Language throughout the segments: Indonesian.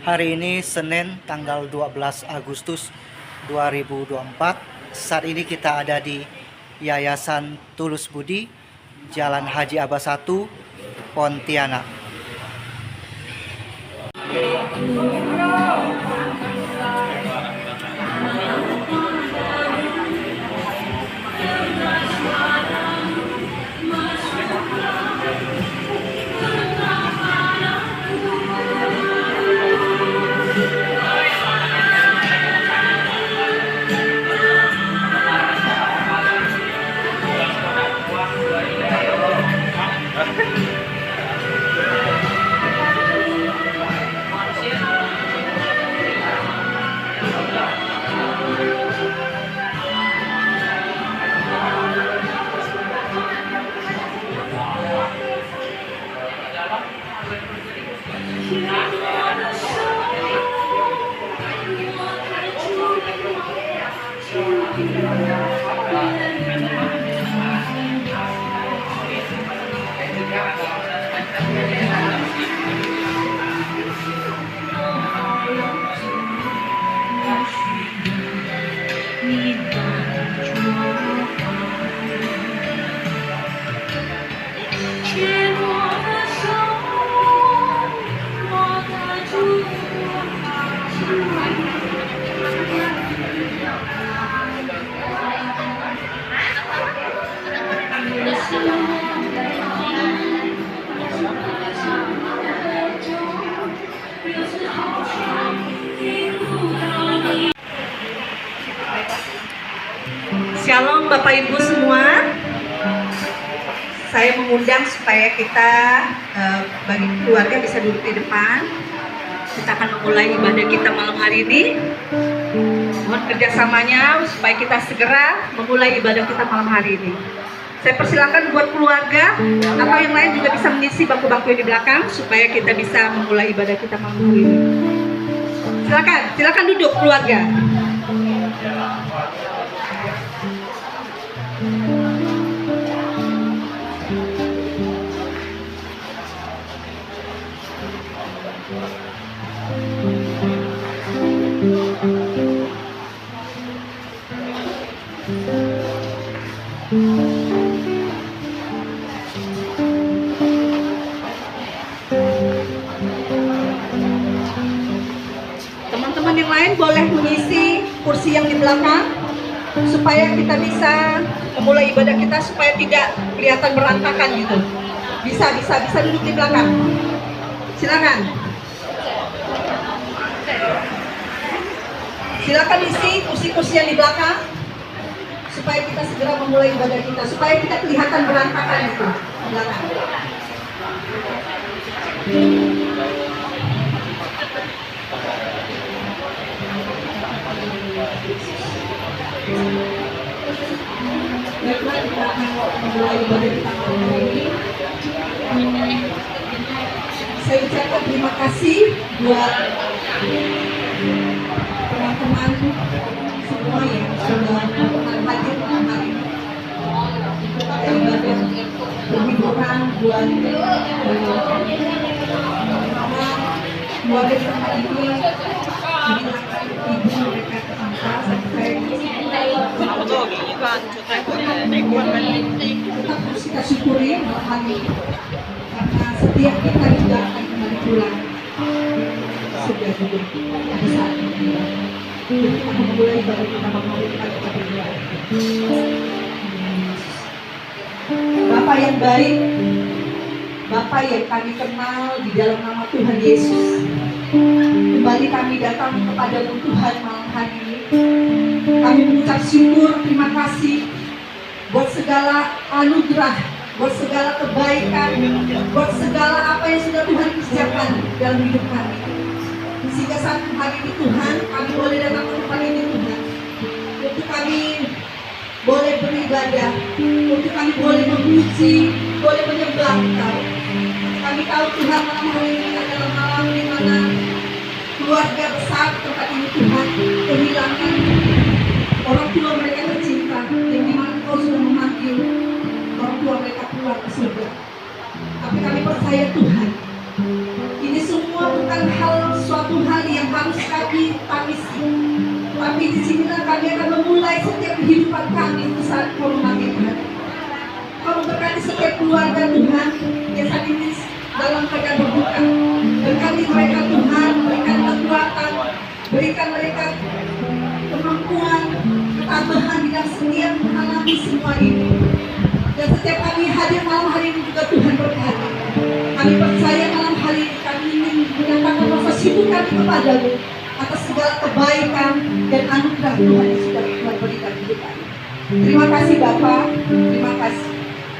Hari ini Senin tanggal 12 Agustus 2024. Saat ini kita ada di Yayasan Tulus Budi, Jalan Haji Abbas 1, Pontianak. Shalom Bapak Ibu semua. Saya mengundang supaya kita bagi keluarga bisa duduk di depan. Kita akan memulai ibadah kita malam hari ini. Mohon kerjasamanya supaya kita segera memulai ibadah kita malam hari ini. Saya persilakan buat keluarga atau yang lain juga bisa mengisi bangku-bangku yang di belakang supaya kita bisa memulai ibadah kita malam hari ini. Silakan duduk keluarga. Teman-teman yang lain boleh mengisi kursi yang di belakang supaya kita bisa memulai ibadah kita supaya tidak kelihatan berantakan gitu. Bisa duduk di belakang. Silakan isi kursi-kursi yang di belakang supaya kita segera memulai ibadah kita, supaya kita kelihatan berantakan gitu di belakang. Baiklah, kita akan memulai ibadah kita hari ini. Saya ucapkan terima kasih buat teman-teman semua yang sudah hadir malam hari ini. Kita ibadah penghiburan buat keluarga kita ini. Ibu mereka tetap harus kita syukuri malam hari ini karena setiap kita juga akan kembali pulang sudah juga di saat ini. Jadi kita memulai ibadah kita memulai kita berdoa. Bapak yang baik, Bapak yang kami kenal di dalam nama Tuhan Yesus, kembali kami datang kepadamu Tuhan malam hari ini. Kami mengucap syukur, terima kasih buat segala anugerah, buat segala kebaikan, buat segala apa yang sudah Tuhan kerjakan dalam hidup kami. Sehingga satu hari ini Tuhan, kami boleh datang ke tempat ini Tuhan, untuk kami boleh beribadah, untuk kami boleh memuji, boleh menyembah Engkau. Kami tahu Tuhan malam hari ini adalah malam di mana keluarga besar tempat ini Tuhan kehilangan orang tua mereka tercinta, yang dimana Engkau sudah memanggil orang tua mereka keluar ke surga. Tapi kami percaya Tuhan, ini semua bukan suatu hal disinilah kami akan memulai setiap kehidupan kami untuk saat corona Tuhan. Kau berkati setiap keluarga Tuhan yang saat ini dalam keadaan berduka. Berkati mereka Tuhan, berikan kekuatan, berikan mereka kemampuan, ketabahan di dalam setiap mengalami semua ini. Dan setiap kami hadir malam hari ini juga Tuhan berkati. Kami percaya malam hari ini kami ingin menyatakan rasa syukur kami kepadamu atas segala kebaikan dan anugerah Tuhan yang sudah Tuhan berikan hidup kami. Terima kasih Bapa, terima kasih.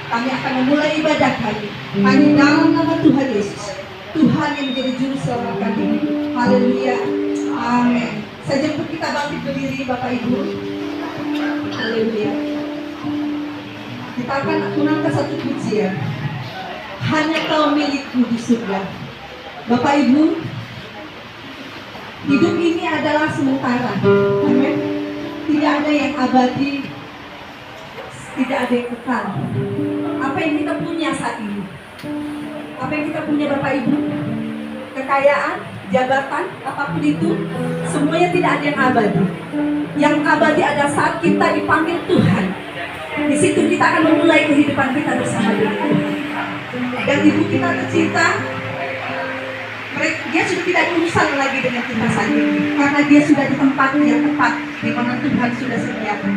Kami akan memulai ibadah kami hanya dalam nama Tuhan Yesus, Tuhan yang menjadi juru selamat kami. Haleluya, amin. Saya jemput kita bangkit berdiri Bapak Ibu. Haleluya. Kita akan menangkan satu pujian. Hanya Kau milikku di surga. Bapak Ibu, hidup ini adalah sementara. Amin. Tidak ada yang abadi, tidak ada yang kekal. Apa yang kita punya saat ini? Apa yang kita punya Bapak Ibu? Kekayaan, jabatan, apapun itu, semuanya tidak ada yang abadi. Yang abadi adalah saat kita dipanggil Tuhan. Di situ kita akan memulai kehidupan kita bersama dengan Tuhan. Dan ibu kita tercinta, dia sudah tidak urusan lagi dengan kita saat ini, karena dia sudah di tempat yang tepat di mana Tuhan sudah sediakan.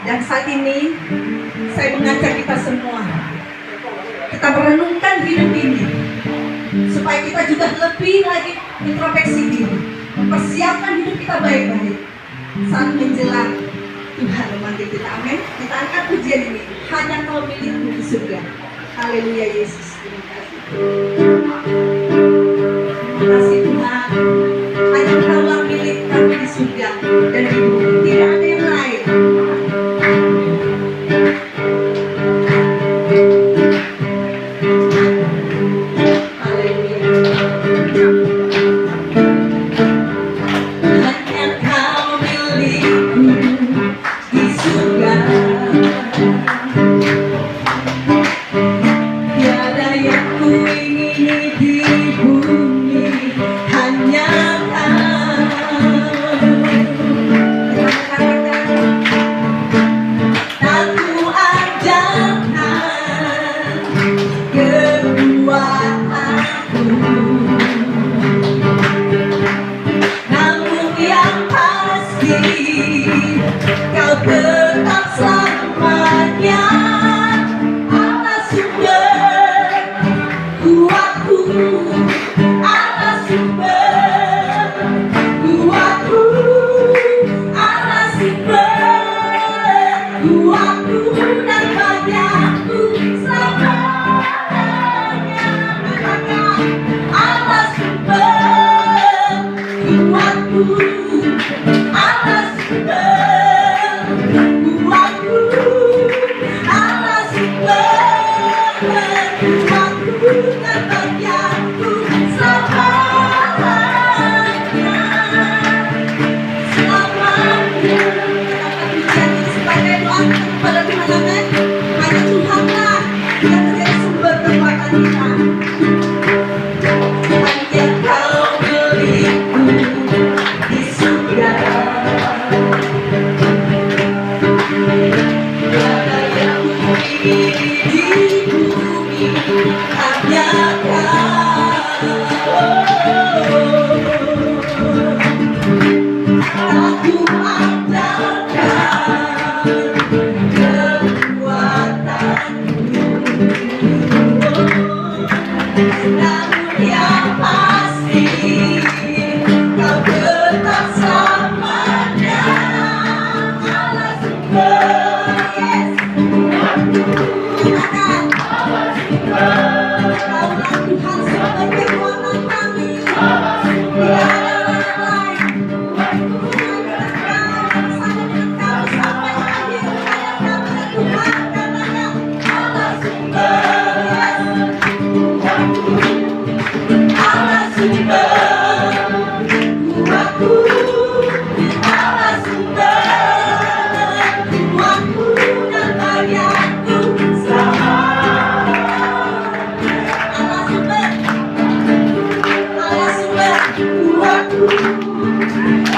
Dan saat ini saya mengajak kita semua, kita merenungkan hidup ini supaya kita juga lebih lagi introspeksi diri, persiapkan hidup kita baik-baik saat menjelang Tuhan memanggil kita. Amin. Kita angkat pujian ini, hanya Kau milikku di surga. Haleluya Yesus. Terima kasih. Terima kasih Tuhan. Hanya Kau yang milik kami di surga dan di bumi. Tidak ada yang lain.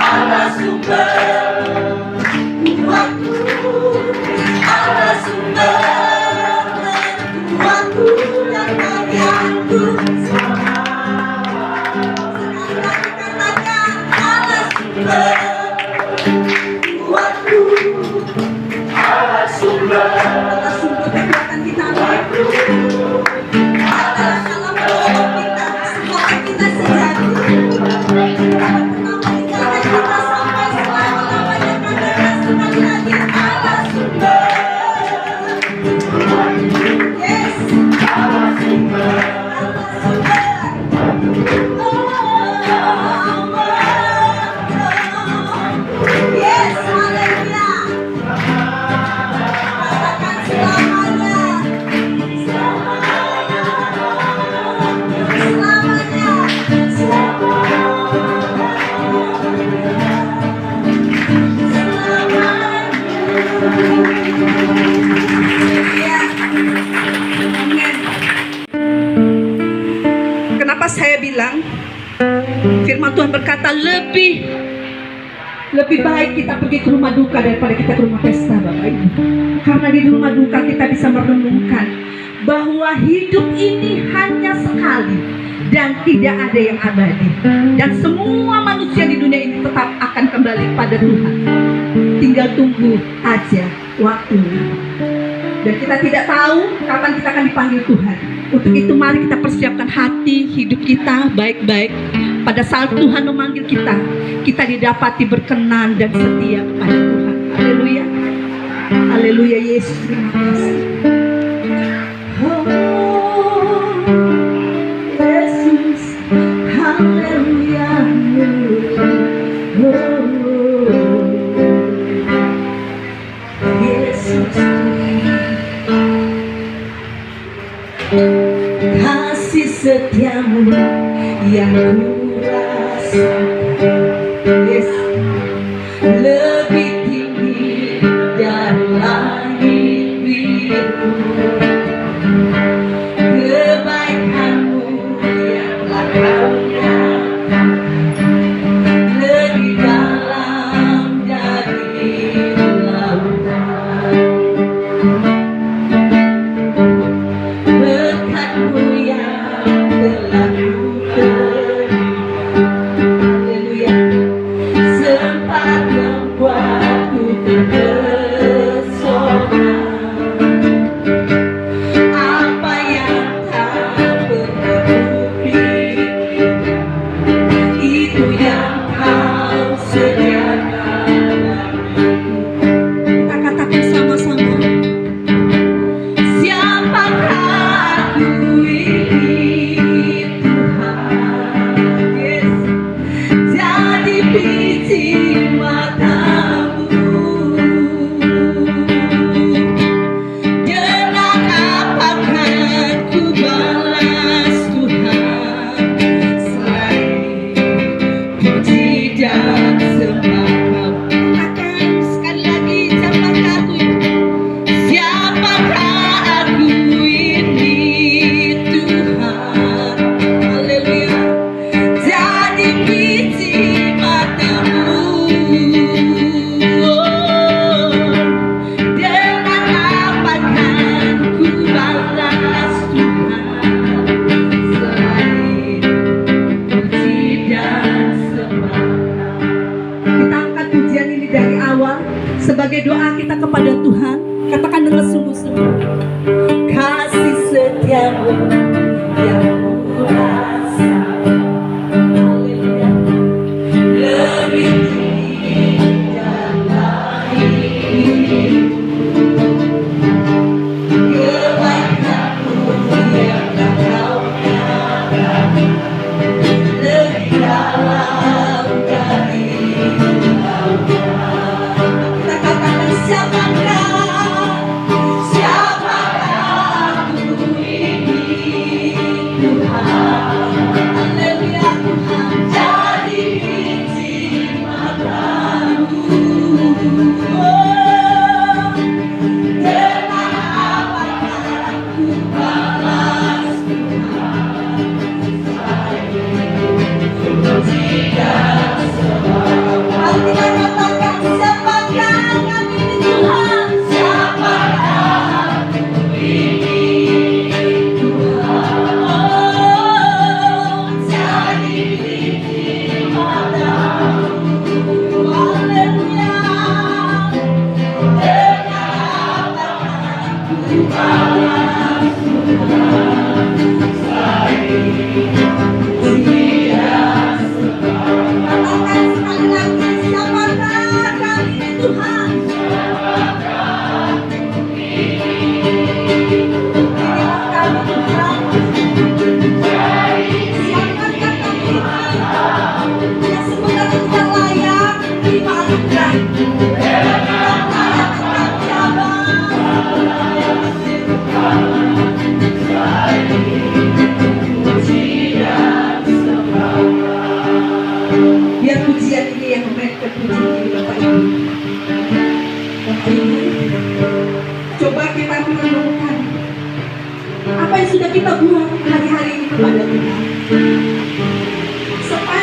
Allah sumber Atas sumber kekuatan kita, adalah alam menolong kita, Tuhan kita sejati. Pertama kita sampai selama-lamanya, katakan sekali lagi, atas sumber. Yes, atas sumber. Yes, haleluya. Katakan selamanya. Kenapa saya bilang firman Tuhan berkata lebih baik kita pergi ke rumah duka daripada kita ke rumah pesta, Bapak Ibu. Karena di rumah duka kita bisa merenungkan bahwa hidup ini hanya sekali dan tidak ada yang abadi. Dan semua manusia di dunia ini tetap akan kembali pada Tuhan. Tinggal tunggu aja waktunya. Dan kita tidak tahu kapan kita akan dipanggil Tuhan. Untuk itu mari kita persiapkan hati, hidup kita baik-baik. Pada saat Tuhan memanggil kita, kita didapati berkenan dan setia kepada Tuhan. Haleluya. Haleluya Yesus, terima kasih. Oh, Yesus, haleluya. Oh, Yesus, kasih setiamu yang kurasa, yes, lebih tinggi dari langit biru. Kebaikanmu yang telah kau nyatakan lebih dalam dari lautan. Berkat-Mu yang telah ku terima, haleluya, sempat membuatku terpesona. Apa yang tak pernah kupikirkan, itu yang Kau sediakan bagiku. Kita katakan sama-sama. Siapakah aku ini, Tuhan? Yes. Jadi biji mata-Mu. Dengan apakah ku balas Tuhan, selain puji dan sembah Kau? Katakan sekali lagi, siapakah aku ini? Siapakah aku ini, Tuhan? Haleluya. Jadi biji mata-Mu. Oh, dengan apakah ku balas Tuhan, selain puji dan sembah. Kita angkat pujian ini dari awal sebagai doa kita kepada Tuhan. Katakan dengan sungguh-sungguh. Kasih setiamu yang kurasa, haleluya, lebih tinggi dari langit. Kebaikan-Mu yang tak Kau nyatakan lebih dalam dari lautan. Kita katakan siapakah aku ini, Tuhan? Haleluya, Tuhan. Jadi biji mata-Mu. Oh, dengan apakah ku balas Tuhan, puji dan sembah. Mari kita katakan siapakah kami ini, Tuhan? Siapakah aku ini, Tuhan? Oh, jadi biji mata-Mu.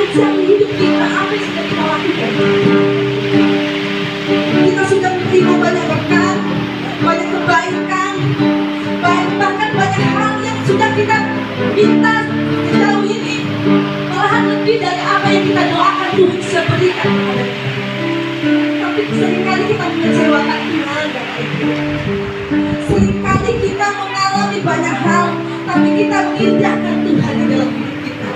sepanjang hidup kita apa yang sudah kita lakukan. Kita sudah menerima banyak berkat, banyak kebaikan, bahkan banyak hal yang sudah kita minta sejauh ini, malahan lebih dari apa yang kita doakan Tuhan bisa berikan kepada kita. Tapi seringkali kita mengecewakan Tuhan, Bapak Ibu. Seringkali kita mengalami banyak hal, tapi kita mengindahkan Tuhan di dalam hidup kita.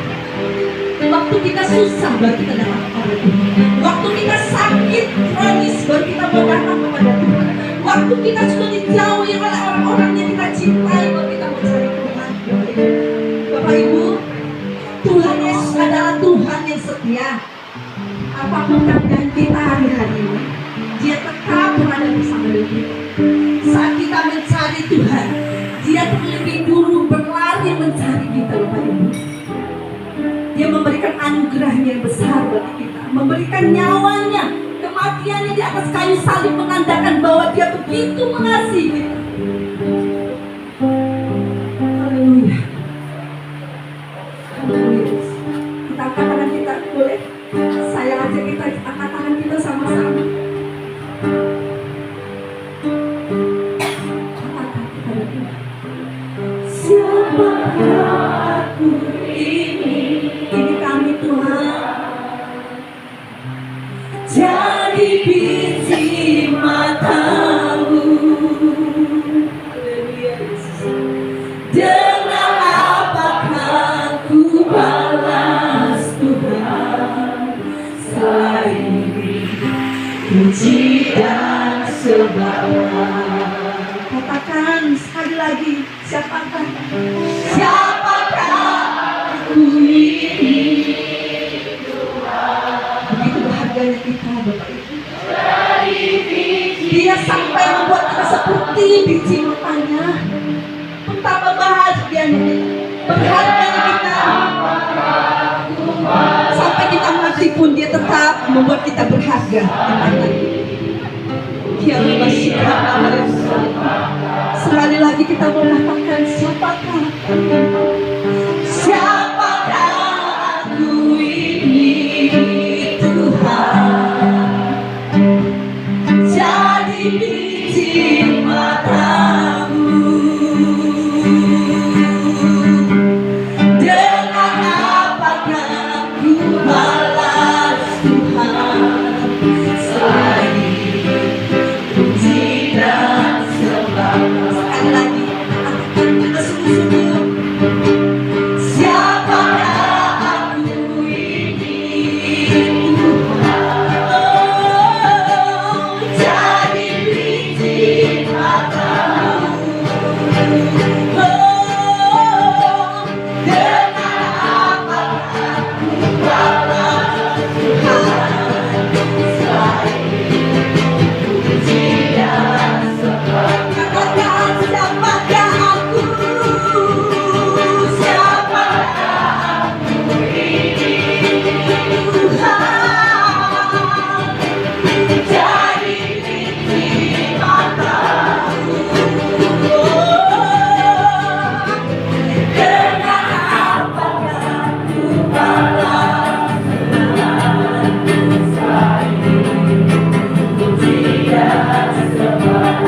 Waktu kita susah, baru kita datang kepada Tuhan. Waktu kita sakit, kronis, baru kita mau datang kepada Tuhan. Waktu kita sudah dijauhi oleh orang-orang yang kita cintai, baru kita mau cari Tuhan. Bapak Ibu, Tuhan Yesus adalah Tuhan yang setia. Apapun keadaan kita hari-hari ini, Dia tetap berada bersama kita. Saat kita mencari Tuhan, Dia terlebih dulu berlari mencari kita, Bapak Ibu. Dia memberikan anugerah yang besar bagi kita, memberikan nyawanya, kematiannya di atas kayu salib menandakan bahwa Dia begitu mengasihi kita. Haleluya. Haleluya. Kita angkat tangan kita, boleh? Saya ajak kita angkat tangan kita sama-sama. Siapakah aku ini? Ini kami Tuhan. Jadi biji matamu. Haleluya. Dengan apakah ku balas Tuhan? Selain puji dan sembah. Katakan sekali lagi, siapakah aku ini? Begitu bahagianya kita, Bapak Ibu. Dia sampai membuat kita seperti biji matanya. Betapa bahagianya kita, berharganya kita. Sampai kita mati pun Dia tetap membuat kita berharga di mata Dia. Sekali lagi kita mengatakan, siapakah aku ini? Tuhan, jadi biji matamu. Dengan apakah ku balas Tuhan? Selain puji dan sembah. Sekali lagi, katakan kita sungguh-sungguh. Siapakah aku ini? Tuhan, jadi biji matamu. Dengan apakah ku balas Tuhan? Selain puji dan sembah. Katakan, siapakah aku? Siapakah aku ini? Tuhan, jadi biji matamu. Dengan apakah ku balas Tuhan? Selain puji dan sembah.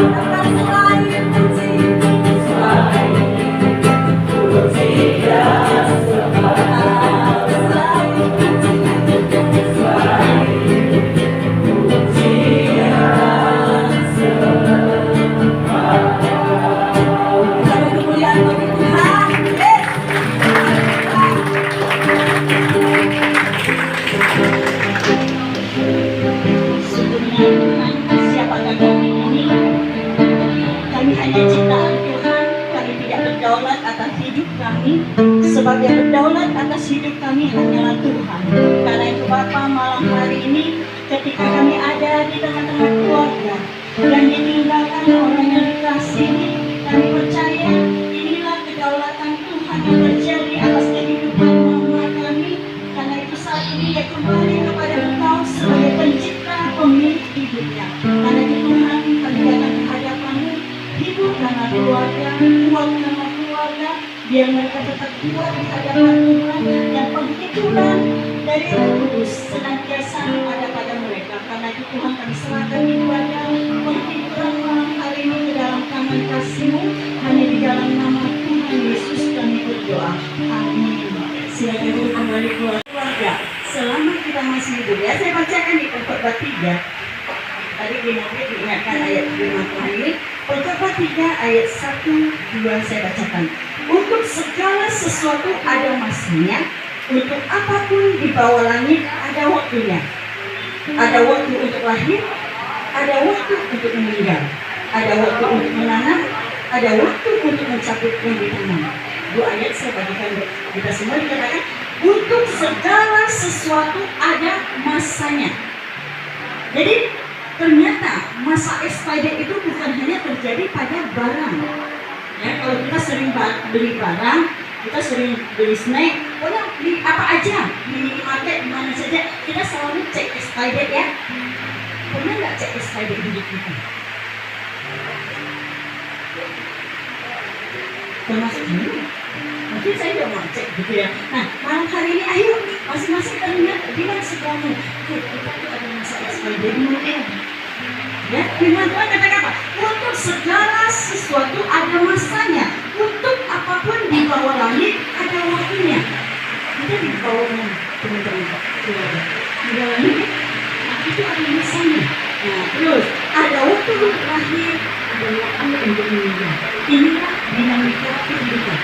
Katakan, selain puji dan sembah. Selain puji dan sembah. Dalam kemuliaan bagi Tuhan. Sesungguhnya Tuhan, siapakah kami ini? Kami hanya ciptaan Tuhan. Kami tidak berdaulat atas hidup kami. Sebab yang berdaulat atas hidup kami hanyalah Tuhan. Karena itu Bapa, malam hari ini ketika kami ada di tengah-tengah keluarga dan ditinggalkan orang yang dikasihi, kami percaya inilah kedaulatan Tuhan yang terjadi atas kehidupan mama kami. Karena itu saat ini dia kembali kepada Engkau sebagai pencipta pemilik hidupnya. Karena itu Tuhan, kami datang ke hadapan-Mu, hidupkanlah keluarga, kuatkanlah keluarga, biar mereka tetap kuat di hadapan Tuhan, dan penghidupan dari Roh Kudus senantiasa ada pada mereka. Karena itu Tuhan kami serahkan ibadah penghiburan malam hari ini ke dalam tangan kasih-Mu. Hanya di dalam nama Tuhan Yesus kami berdoa. Amin. Silakan dulu kembali keluarga. Selama kita masih hidup, ya saya bacakan di Pengkhotbah 3. Tadi di mobil diingatkan ayat firman Tuhan ini. Pengkhotbah 3 ayat 1-2 saya bacakan. Untuk segala sesuatu ada masanya, untuk apapun di bawah langit ada waktunya. Ada waktu untuk lahir, ada waktu untuk meninggal, ada waktu untuk menanam, ada waktu untuk mencabut yang ditanam. 2 ayat saya bagikan kita semua, dikatakan untuk segala sesuatu ada masanya. Jadi ternyata masa expired itu bukan hanya terjadi pada barang. Ya, kalau kita sering beli barang, kita sering beli snack, pokoknya beli apa aja di minimarket, di mana saja, kita selalu cek expired ya. Pernah nggak cek expired hidup kita? Termasuk dulu. Mungkin saya juga mau cek gitu ya. Nah, malam hari ini ayo masing-masing kita lihat bilang sebelumnya, kita tuh ada masa expired dulu ya. Ya, firman Tuhan katakan apa? Untuk segala sesuatu ada masanya. Untuk apapun di bawah langit ada waktunya. Kita di bawah mana? Teman-teman, di bawah langit, itu ada masanya. Nah, terus ada waktu untuk lahir, ada waktu untuk meninggal. Inilah dinamika kehidupan.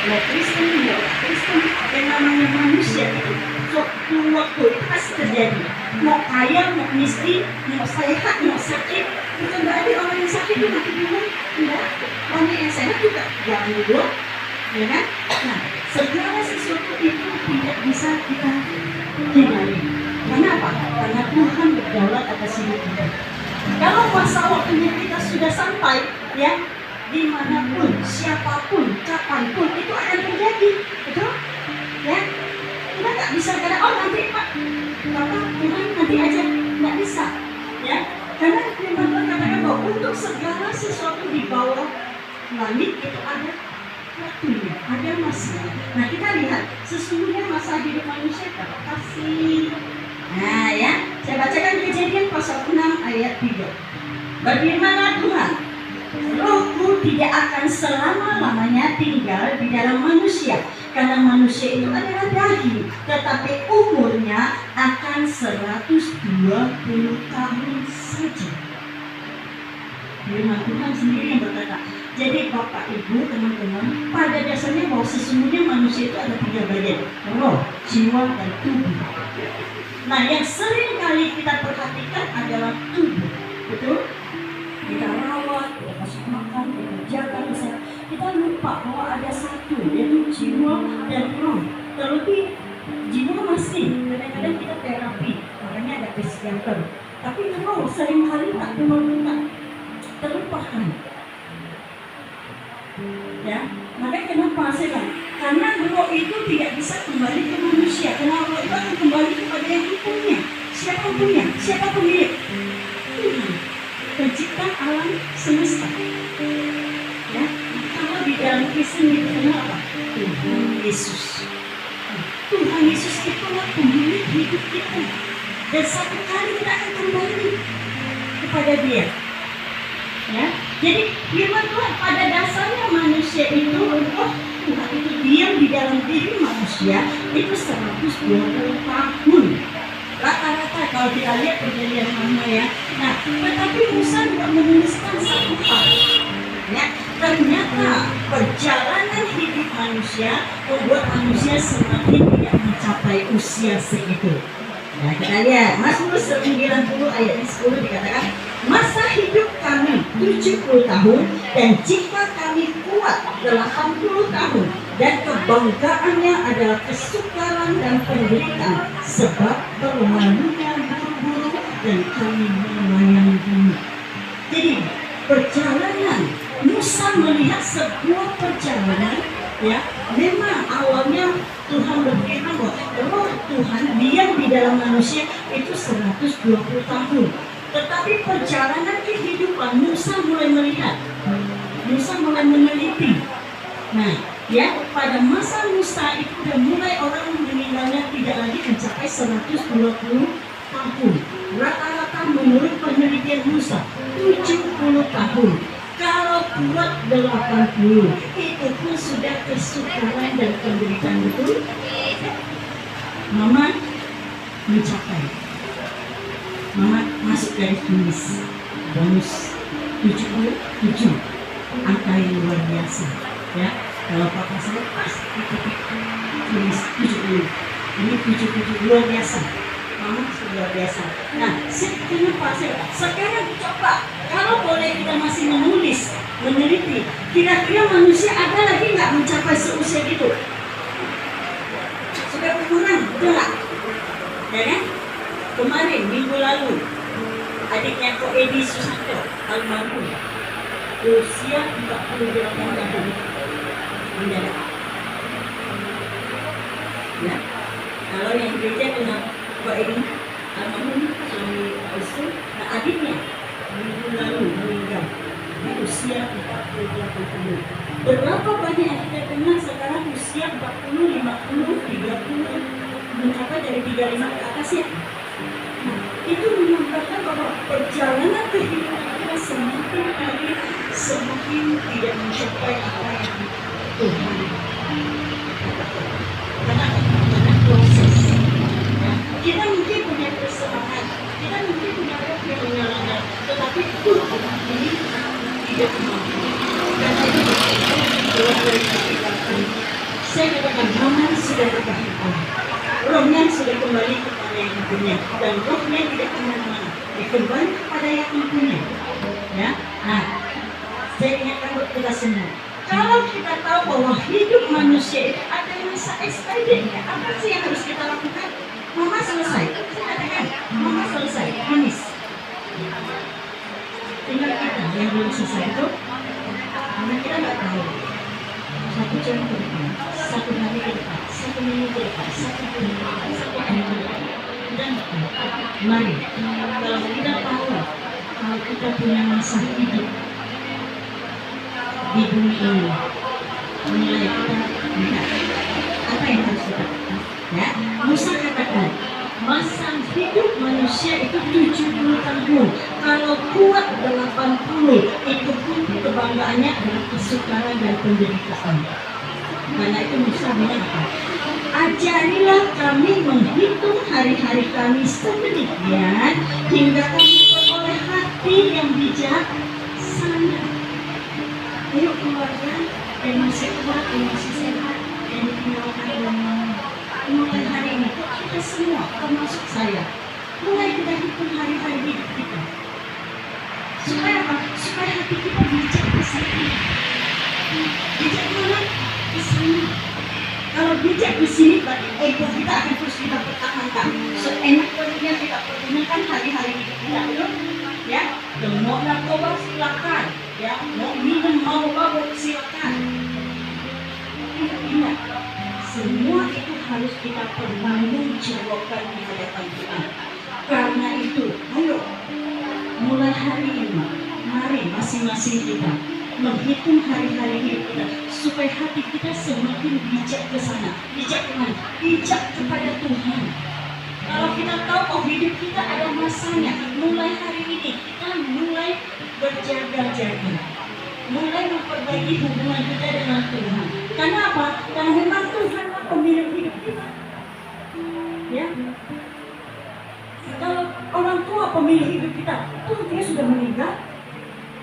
Ya, Kristen, ya Kristen, yang namanya manusia itu waktu itu pasti terjadi. Mau kaya, mau miskin, mau sehat, mau sakit, bukan berarti orang yang sakit itu mati dulu. Enggak, orang yang sehat juga jangan dulu, ya kan? Nah, segala sesuatu itu tidak bisa kita hindari. Kenapa? Karena Tuhan berdaulat atas hidup kita. Kalau masa waktunya kita sudah sampai, ya, dimanapun, siapapun, kapanpun itu akan terjadi, betul? Ya, kita nggak bisa kata oh nanti Pak, Bapak Tuhan nanti aja, nggak bisa, ya. Karena firman Tuhan katakan bahwa untuk segala sesuatu di bawah langit itu ada waktunya, ada masanya. Nah kita lihat sesungguhnya masa hidup manusia berapa kasih. Nah ya, saya bacakan Kejadian pasal 6 ayat 3. Berfirmanlah Tuhan, Rohku tidak akan selama-lamanya tinggal di dalam manusia, karena manusia itu adalah daging, tetapi umurnya akan 120 tahun saja. Firman Tuhan sendiri yang berkata. Jadi Bapak Ibu teman-teman, pada dasarnya bahwa sesungguhnya manusia itu ada 3 bagian, roh, jiwa, dan tubuh. Nah yang sering kali kita perhatikan adalah tubuh, betul? Kita rawat, kita kasih makan, kita jaga kesehatan. Kita lupa bahwa ada satu, yaitu jiwa dan roh. Terlebih jiwa masih, kadang-kadang kita terapi, makanya ada psikiater. Tapi roh seringkali tak terlupakan. Ya, makanya kenapa saya bilang? Karena roh itu tidak bisa kembali ke manusia. Karena roh itu akan kembali kepada yang punya. Siapa punya? Siapa pemilik? Tuhan, pencipta alam semesta. Ya, kalau di dalam Kristen itu kenapa? Tuhan Yesus. Tuhan Yesus itulah pemilik hidup kita. Dan satu kali kita akan kembali kepada Dia. Ya, jadi firman Tuhan pada dasarnya manusia itu Tuhan itu diam di dalam diri manusia itu 120 tahun rata-rata kalau kita lihat perjanjian lama ya. Nah, tetapi Musa juga menuliskan satu hal. Ya, ternyata perjalanan hidup manusia membuat manusia semakin tidak mencapai usia segitu. Nah, kita lihat Mazmur 90 ayat 10 dikatakan, masa hidup kami 70 tahun dan jika kami kuat 80 tahun dan kebanggaannya adalah kesukaran dan penderitaan sebab berlalunya buru-buru dan kami melayani bumi. Jadi perjalanan Musa melihat sebuah perjalanan ya, memang awalnya Tuhan berfirman bahwa roh Tuhan diam di dalam manusia itu 120 tahun. Tetapi perjalanan kehidupan Musa mulai melihat, Musa mulai meneliti. Nah, ya pada masa Musa itu sudah mulai orang meninggalnya tidak lagi mencapai 120 tahun. Rata-rata menurut penelitian Musa 70 tahun. Kalau kuat 80, itu pun sudah kesukaran dan penderitaan, betul? Mama mencapai. Mama masuk dari finish. Bonus 77. Angka yang luar biasa. Ya, kalau papa saya pas finish 70. Ini 77 luar biasa. Mama luar biasa. Nah, kenapa saya sekarang coba kalau boleh kita masih menulis, meneliti, kira-kira manusia ada lagi nggak mencapai seusia gitu? Sudah berkurang, betul nggak? Ya kan? Kemarin minggu lalu adiknya Ko Edi Susanto almarhum usia 48 tahun mendadak. Ya, kalau yang gereja dengan Ko Edi almarhum suami Aisyah, nah adiknya minggu lalu meninggal di usia 48 tahun. Berapa banyak yang kita kenal sekarang usia 40, 50, 30, mencapai dari 35 ke atas ya? Nah, itu menunjukkan bahwa perjalanan kehidupan kita semakin hari semakin tidak mencapai apa yang Tuhan karena proses. Ya, kita mungkin punya kesemangat, kita mungkin punya kenyamanan, tetapi Tuhan ini tidak mampu. Karena itu keluar dari kehidupan. Saya katakan Haman sudah bertahan. Rohnya sudah kembali kepada yang punya, dan rohnya tidak kemana-mana, kembali kepada yang punya. Ya, nah, saya ingatkan buat kita semua. Kalau kita tahu bahwa hidup manusia itu ada masa expirednya, apa sih yang harus kita lakukan? Mama selesai, saya katakan, mama selesai, finish. Tinggal kita yang belum selesai itu, karena kita nggak tahu. Satu jam ke depan, 1 hari ke depan, 1 minggu ke depan, 1 bulan ke depan, 1 hari ke depan. Dan mari, kalau kita tahu kalau kita punya masa hidup di bumi ini, menilai kita tidak. Apa yang harus kita lakukan? Ya, Musa katakan masa hidup manusia itu 70 tahun. Kalau kuat 80, itu pun kebanggaannya adalah kesukaran dan penderitaan. Karena itu Musa bilang apa? Ajarilah kami menghitung hari-hari kami sedemikian hingga kami beroleh hati yang bijaksana. Ayo keluarga yang masih kuat, yang masih sehat, yang ditinggalkan oleh mama. Mulai hari ini kita semua, termasuk saya, mulai kita hitung hari-hari hidup kita. Supaya apa? Supaya hati kita bijak ke sana. Bijak mana? Ke sana. Kalau bijak di sini, berarti ego kita akan terus kita pertahankan. Seenak perutnya kita pergunakan hari-hari hidup kita, betul? Ya, mau narkoba silakan, ya, mau minum, mau mabuk silakan. Ingat, semua itu harus kita pertanggungjawabkan di hadapan Tuhan. Karena itu, ayo mulai hari ini, mari masing-masing kita menghitung hari-hari hidup kita supaya hati kita semakin bijak ke sana. Bijak kemana? Bijak kepada Tuhan. Kalau kita tahu oh hidup kita ada masanya, mulai hari ini kita mulai berjaga-jaga, mulai memperbaiki hubungan kita dengan Tuhan. Karena apa? Karena memang Tuhanlah pemilik hidup kita. Ya. Kalau orang tua pemilik hidup kita, tuh dia sudah meninggal.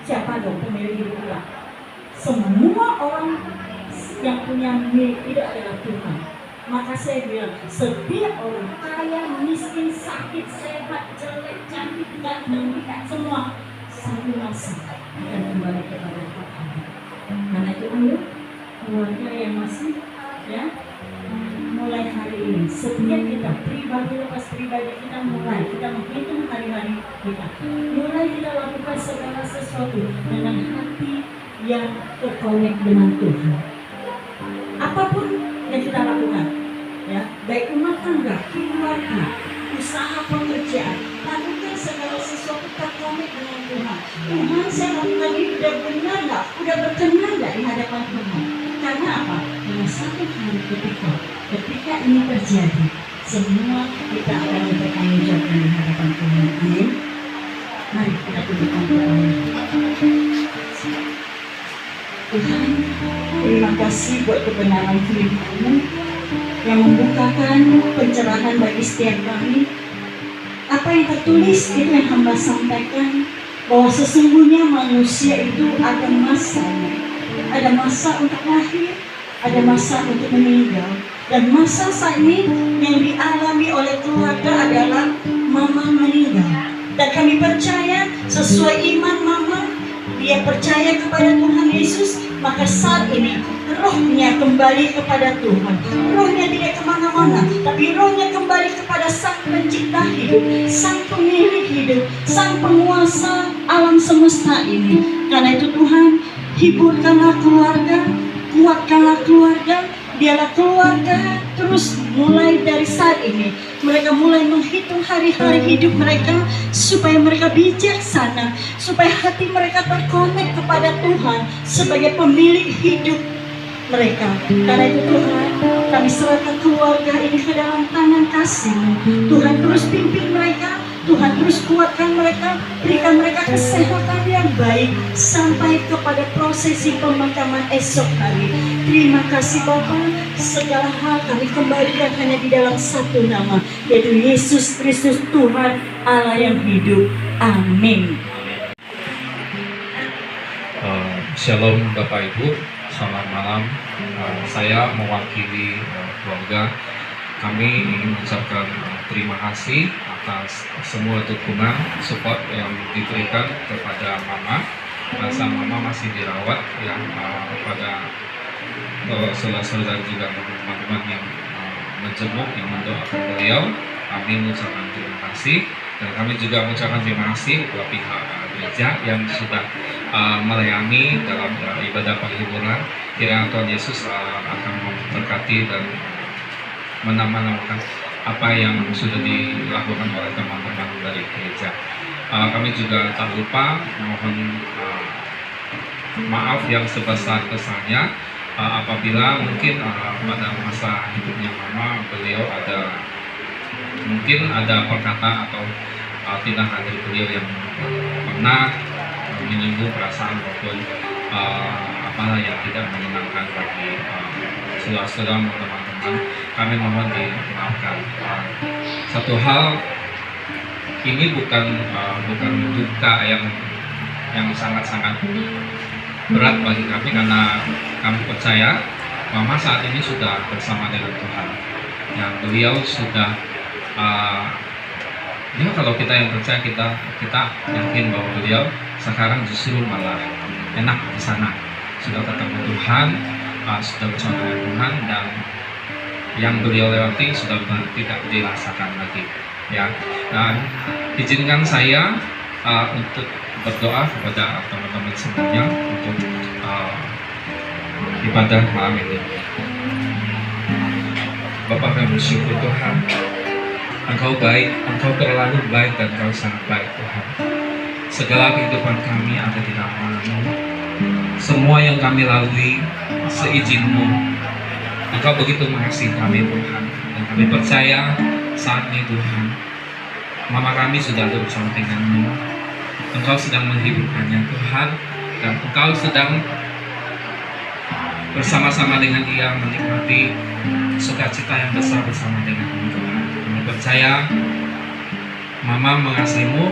Siapa dong pemilik hidup kita? Semua orang yang punya milik hidup adalah Tuhan. Maka saya bilang, setiap orang kaya, miskin, sakit, sehat, jelek, cantik, ganteng, tidak semua satu masa akan kembali kepada Tuhan. Karena itu ayo keluarga yang masih ya mulai hari ini setiap kita pribadi lepas pribadi kita mulai kita menghitung hari-hari kita, mulai kita lakukan segala sesuatu dengan hati yang terkonek dengan Tuhan. Apapun yang kita lakukan, ya baik rumah tangga, keluarga, usaha, pekerjaan, lakukan segala sesuatu terkonek dengan Tuhan. Tuhan, saya lakukan ini udah benar nggak? Udah berkenan nggak di hadapan Tuhan? Karena apa? Karena satu hari ketika ini terjadi, semua kita akan bertanggung jawab di hadapan Tuhan. Amin. Mari kita tundukkan kepala. Tuhan, terima kasih buat kebenaran firman-Mu yang membukakan pencerahan bagi setiap kami. Apa yang tertulis itu yang hamba sampaikan, bahwa sesungguhnya manusia itu ada masanya. Ada masa untuk lahir, ada masa untuk meninggal. Dan masa saat ini yang dialami oleh keluarga adalah mama meninggal. Dan kami percaya sesuai iman mama, dia percaya kepada Tuhan Yesus, maka saat ini rohnya kembali kepada Tuhan. Rohnya tidak kemana-mana, tapi rohnya kembali kepada Sang Pencipta hidup, Sang Pemilik hidup, Sang Penguasa alam semesta ini. Karena itu Tuhan, hiburkanlah keluarga, kuatkanlah keluarga, biarlah keluarga terus mulai dari saat ini. Mereka mulai menghitung hari-hari hidup mereka supaya mereka bijaksana, supaya hati mereka terkonek kepada Tuhan sebagai pemilik hidup mereka. Karena itu Tuhan, kami serahkan keluarga ini ke dalam tangan kasih-Mu. Tuhan terus pimpin mereka, Tuhan terus kuatkan mereka, berikan mereka kesehatan yang baik sampai kepada prosesi pemakaman esok hari. Terima kasih Bapa, segala hal kami kembalikan hanya di dalam satu nama, yaitu Yesus Kristus Tuhan Allah yang hidup. Amin. Shalom Bapak Ibu, selamat malam. Saya mewakili keluarga. Kami ingin mengucapkan terima kasih atas semua dukungan, support yang diberikan kepada Mama. Masa Mama masih dirawat yang pada saudara-saudara juga teman-teman yang menjenguk, yang mendoakan beliau. Kami mengucapkan terima kasih, dan kami juga mengucapkan terima kasih kepada pihak gereja yang sudah melayani dalam ibadah penghiburan. Kiranya Tuhan Yesus akan memberkati dan menambah-nambahkan apa yang sudah dilakukan oleh teman-teman dari gereja. Kami juga tak lupa mohon maaf yang sebesar-besarnya apabila mungkin pada masa hidupnya Mama, beliau mungkin ada perkataan atau tindakan dari beliau yang pernah menyinggung perasaan maupun apalah yang tidak menyenangkan bagi saudara-saudara teman-teman. Kami mohon dimaafkan. Satu hal, ini bukan duka yang sangat-sangat berat bagi kami, karena kami percaya Mama saat ini sudah bersama dengan Tuhan. Yang beliau sudah kalau kita yang percaya, kita yakin bahwa beliau sekarang justru malah enak di sana, sudah ketemu Tuhan, sudah bersama dengan Tuhan, dan yang beliau lewati sudah tidak dirasakan lagi. Ya, dan izinkan saya untuk berdoa kepada teman-teman semuanya untuk ibadah malam ini. Bapak, kami bersyukur Tuhan, Engkau baik, Engkau terlalu baik, dan Engkau sangat baik Tuhan. Segala kehidupan kami ada di dalam-Mu. Semua yang kami lalui seizin-Mu. Engkau begitu mengasihi kami Tuhan, dan kami percaya saat ini Tuhan, Mama kami sudah ada bersama dengan-Mu. Engkau sedang menghiburkannya Tuhan, dan Engkau sedang bersama-sama dengan dia menikmati sukacita yang besar bersama dengan-Mu Tuhan. Kami percaya Mama mengasihi-Mu,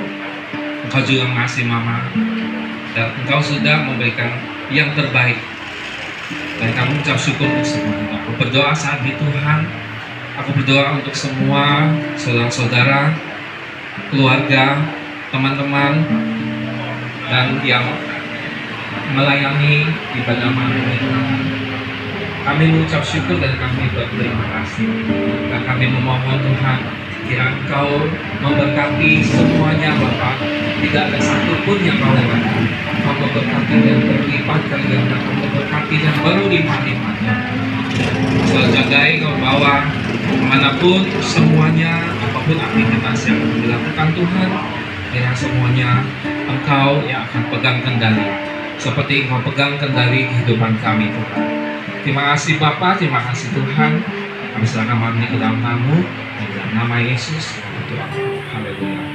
Engkau juga mengasihi Mama, dan Engkau sudah memberikan yang terbaik, dan kami ucap syukur untuk semuanya. Aku berdoa saat ini Tuhan, aku berdoa untuk semua saudara-saudara, keluarga, teman-teman, dan yang melayani ibadah malam ini Tuhan. Kami mengucap syukur dan kami berterima kasih, dan kami memohon Tuhan, kiranya Engkau memberkati semuanya Bapak. Tidak ada satupun yang Kau lewatkan. Kau memberkati dan berlipat kali ganda, Kau memberkati dan berlipat-lipatnya. Selalu jagai, Kau bawa kemanapun semuanya, apapun aktivitas yang dilakukan Tuhan, kiranya semuanya Engkau yang akan pegang kendali, seperti Engkau pegang kendali kehidupan kami Tuhan. Terima kasih Bapa, terima kasih Tuhan. Kami serahkan malam ini ke dalam tamu, di dalam nama Yesus kami berdoa. Haleluya.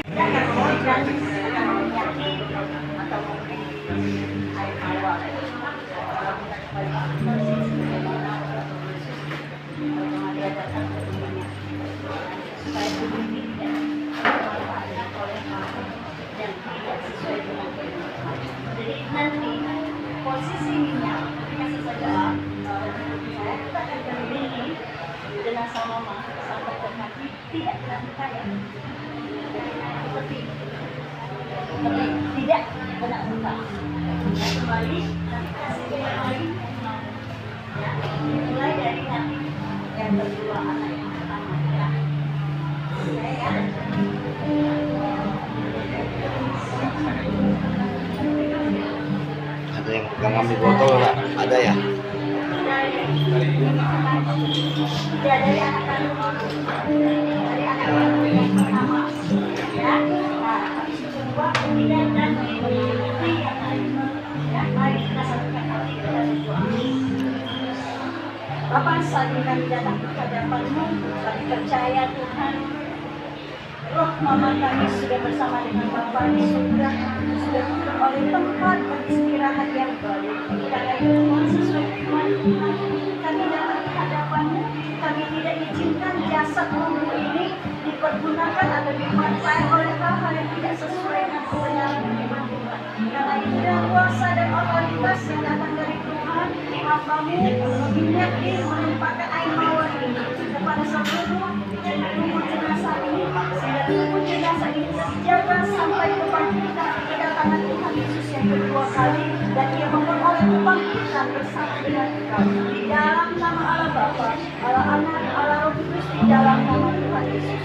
Kita akan memberikan, akan menyakiti atau memberi air tawar. Dia datang ke rumahnya supaya tubuh ini tidak terpapar oleh hal yang tidak sesuai dengan kehidupan. Jadi nanti posisi minyak kasih saja saya kita akan kelilingi jenazah mama sampai ke kaki tidak kaya. Seperti tidak kena muka. Kembali nanti kasih dia lagi. Ya, mulai dari nanti yang kedua anak yang pertama ya. Ya. Ada yang pegang ambil botol nggak? Ada ya? Dari anak kandung dari anak kandung yang pertama ya. Nah, habis itu kedua, ketiga dan yang lain. Ya, mari kita satukan hati kita berdoa. Bapa, saat ini kami datang kepada hadapan-Mu, kami percaya Tuhan, roh mama kami sudah bersama dengan Bapa di surga, sudah memperoleh tempat beristirahat yang baik. Karena itu Tuhan, sesuai firman Tuhan, kami datang ke hadapan-Mu, kami tidak izinkan jasad tubuh ini dipergunakan atau dipakai oleh hal-hal yang tidak sesuai dengan kebenaran firman Tuhan. Karena itu dan kuasa dan otoritas yang datang dari Tuhan, hamba-Mu menyakiti menumpahkan air mawar ini kepada seluruh tubuh jenazah ini, sehingga tubuh jenazah ini terjaga sampai kebangkitan kedatangan Tuhan Yesus yang kedua kali, dan Ia memperoleh kebangkitan bersama dengan Engkau di dalam nama Allah Bapa, Allah Anak, Allah Roh Kudus, di dalam nama Tuhan Yesus.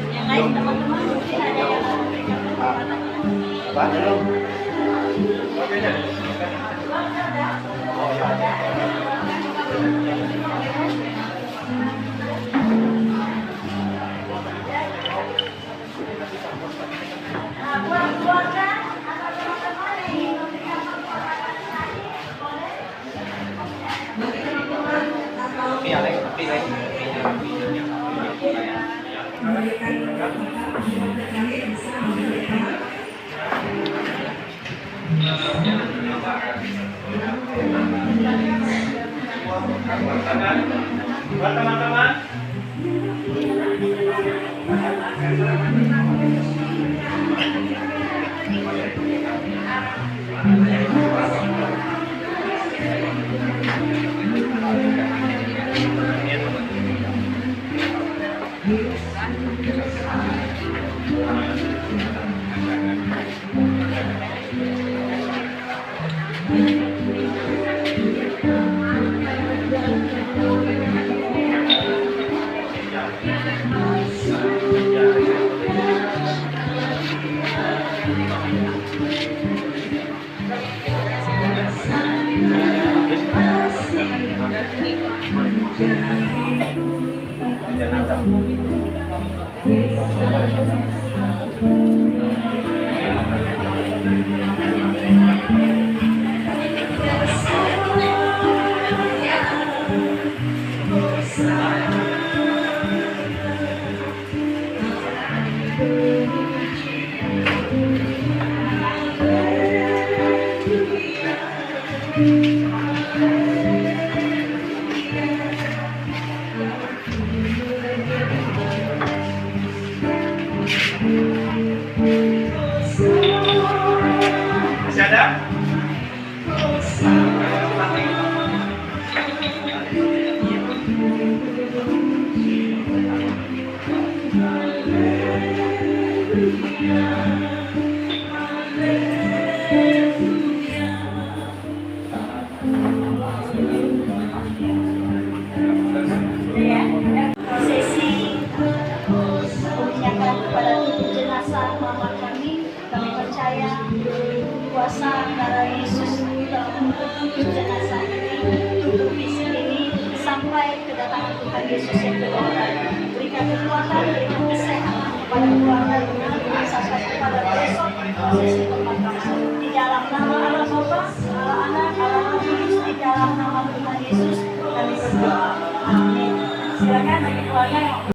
Yang lain teman-teman mungkin ada yang mau memberikan pendapat. Buat keluarga atau teman-teman yang ingin memberikan pendapat tadi, boleh. Bagi teman-teman atau memberikan terkait bisa memberikan Buat teman-teman. Sesi mengingatkan kepada tubuh jenazah mama kami percaya kuasa darah Yesus untuk tubuh jenazah ini, tubuh fisik ini sampai kedatangan Tuhan Yesus yang kedua. Berikan kekuatan, berikan kesehatan kepada keluarga, berikan sampai kepada besok sesi pemakaman. Di dalam nama Allah Bapa, Allah Anak, Allah Roh Kudus, di dalam nama Tuhan Yesus kami berdoa. Amin. Silakan bagi keluarga yang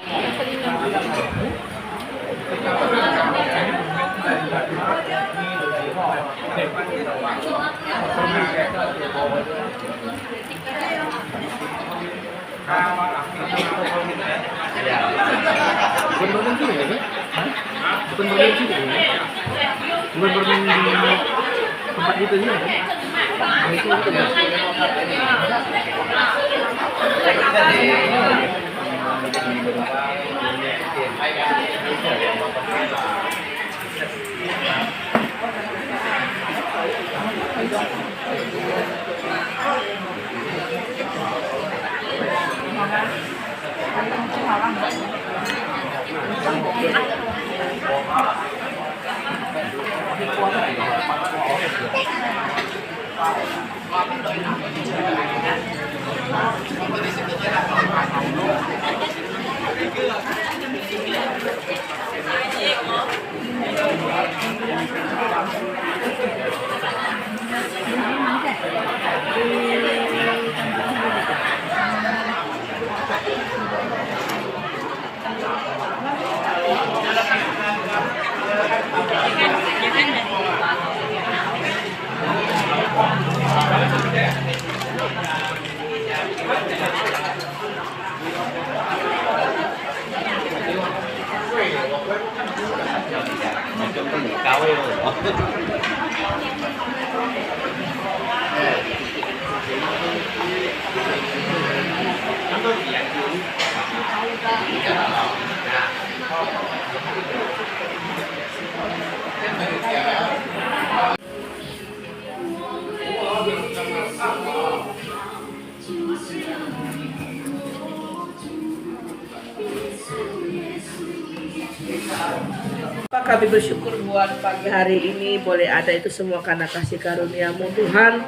Kami bersyukur buat pagi hari ini boleh ada itu semua karena kasih karunia-Mu Tuhan.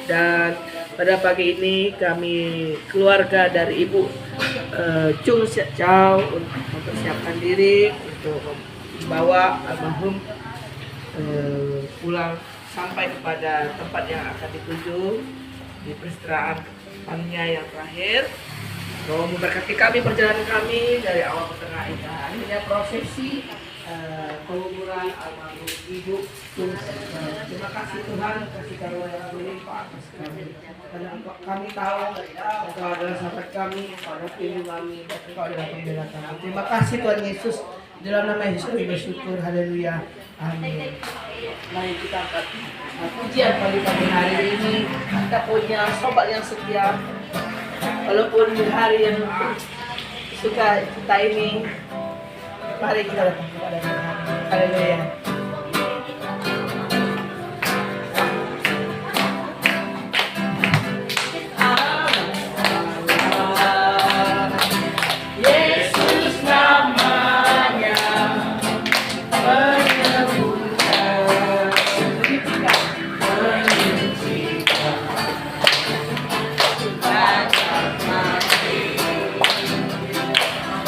Dan pada pagi ini kami keluarga dari Ibu Chung Siak Chow untuk mempersiapkan diri untuk membawa almarhum pulang sampai kepada tempat yang akan dituju di peristirahatan yang terakhir. Tolong memberkati kami perjalanan kami dari awal ke tengah hingga akhirnya prosesi penguburan almarhum Ibu. Terima kasih Tuhan, kasih karunia yang berlimpah atas kami. Karena kami tahu Engkau adalah sahabat kami, Engkau adalah pelindung kami, dan Engkau adalah pembela kami. Terima kasih Tuhan Yesus. Dalam nama Yesus kami bersyukur. Haleluya. Amin. Mari kita angkat pujian pagi hari ini. Kita punya sobat yang setia. Walaupun di hari yang suka kita ini, mari kita datang kepada Tuhan. Haleluya. Yesus namanya menyembuhkan, menyucikan, mengangkat mati,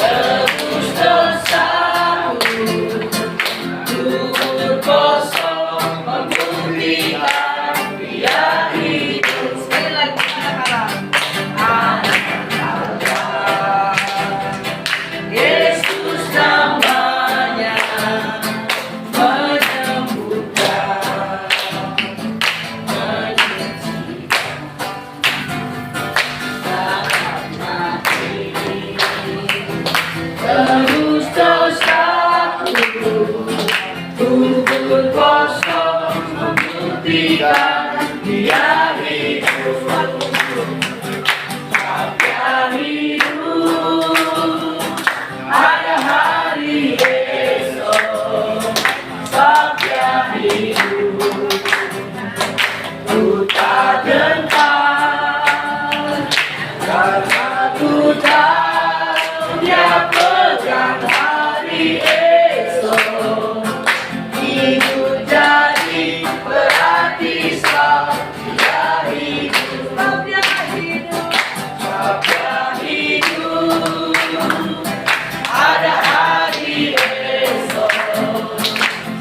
tebus dosaku, kubur kosong, membuktikan Dia hidup. Sekali lagi anak-anak, anak-anak, Yesus namanya menyembuhkan, menyucikan, mengangkat mati, tebus dosaku, kubur kosong, membuktikan buktikan dia hidup. Dia hidup, ada hari esok. Dia hidup, ku tak gentar, karena ku tahu dia pegang hari esok. Hidup jadi berarti sebab dia hidup. Sebab dia hidup, sebab dia hidup, ada hari esok.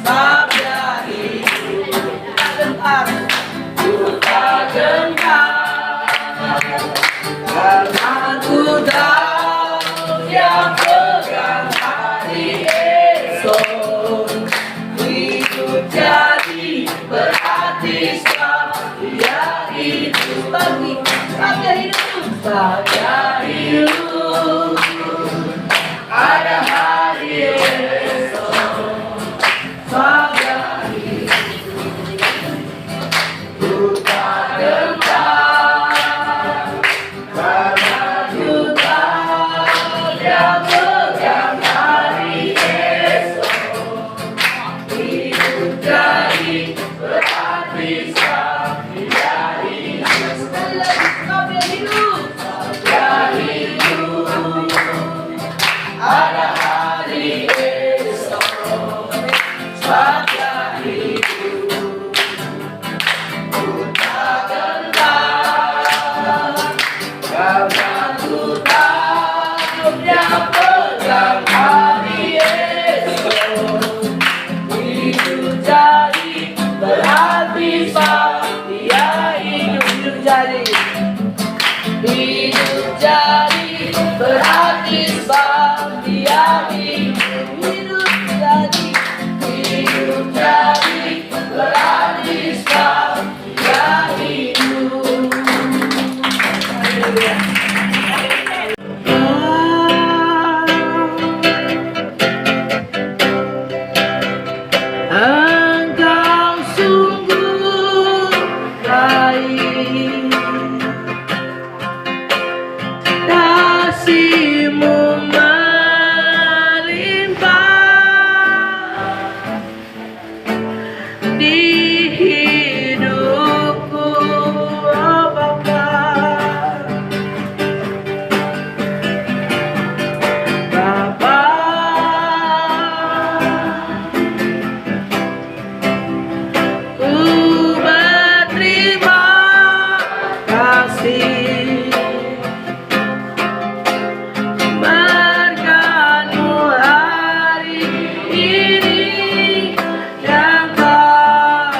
Sebab dia hidup, tak gentar, ku tak gentar, karena ku tahu dia pegang hari esok. Hidup jadi berarti sebab dia hidup. Sebab dia hidup, sebab dia hidup, ada hari esok. Sebab dia hidup, ku tak gentar, karena ku tahu dia pegang hari esok. Hidup jadi berarti sebab dia hidup. Sekali lagi, sebab dia hidup, sebab dia hidup, ada hari esok. Sebab dia hidup, ku tak gentar, karena ku tahu dia pegang hari esok. Hidup jadi berarti sebab dia hidup. Hidup jadi, hidup jadi berarti sebab dia hidup. Hidup jadi, hidup jadi berarti sebab dia hidup. Haleluya. Engkau sungguh baik, kasih-Mu melimpah di hidupku, oh Bapa. Bapa, ku berterima kasih, berkat-Mu hari ini yang Kau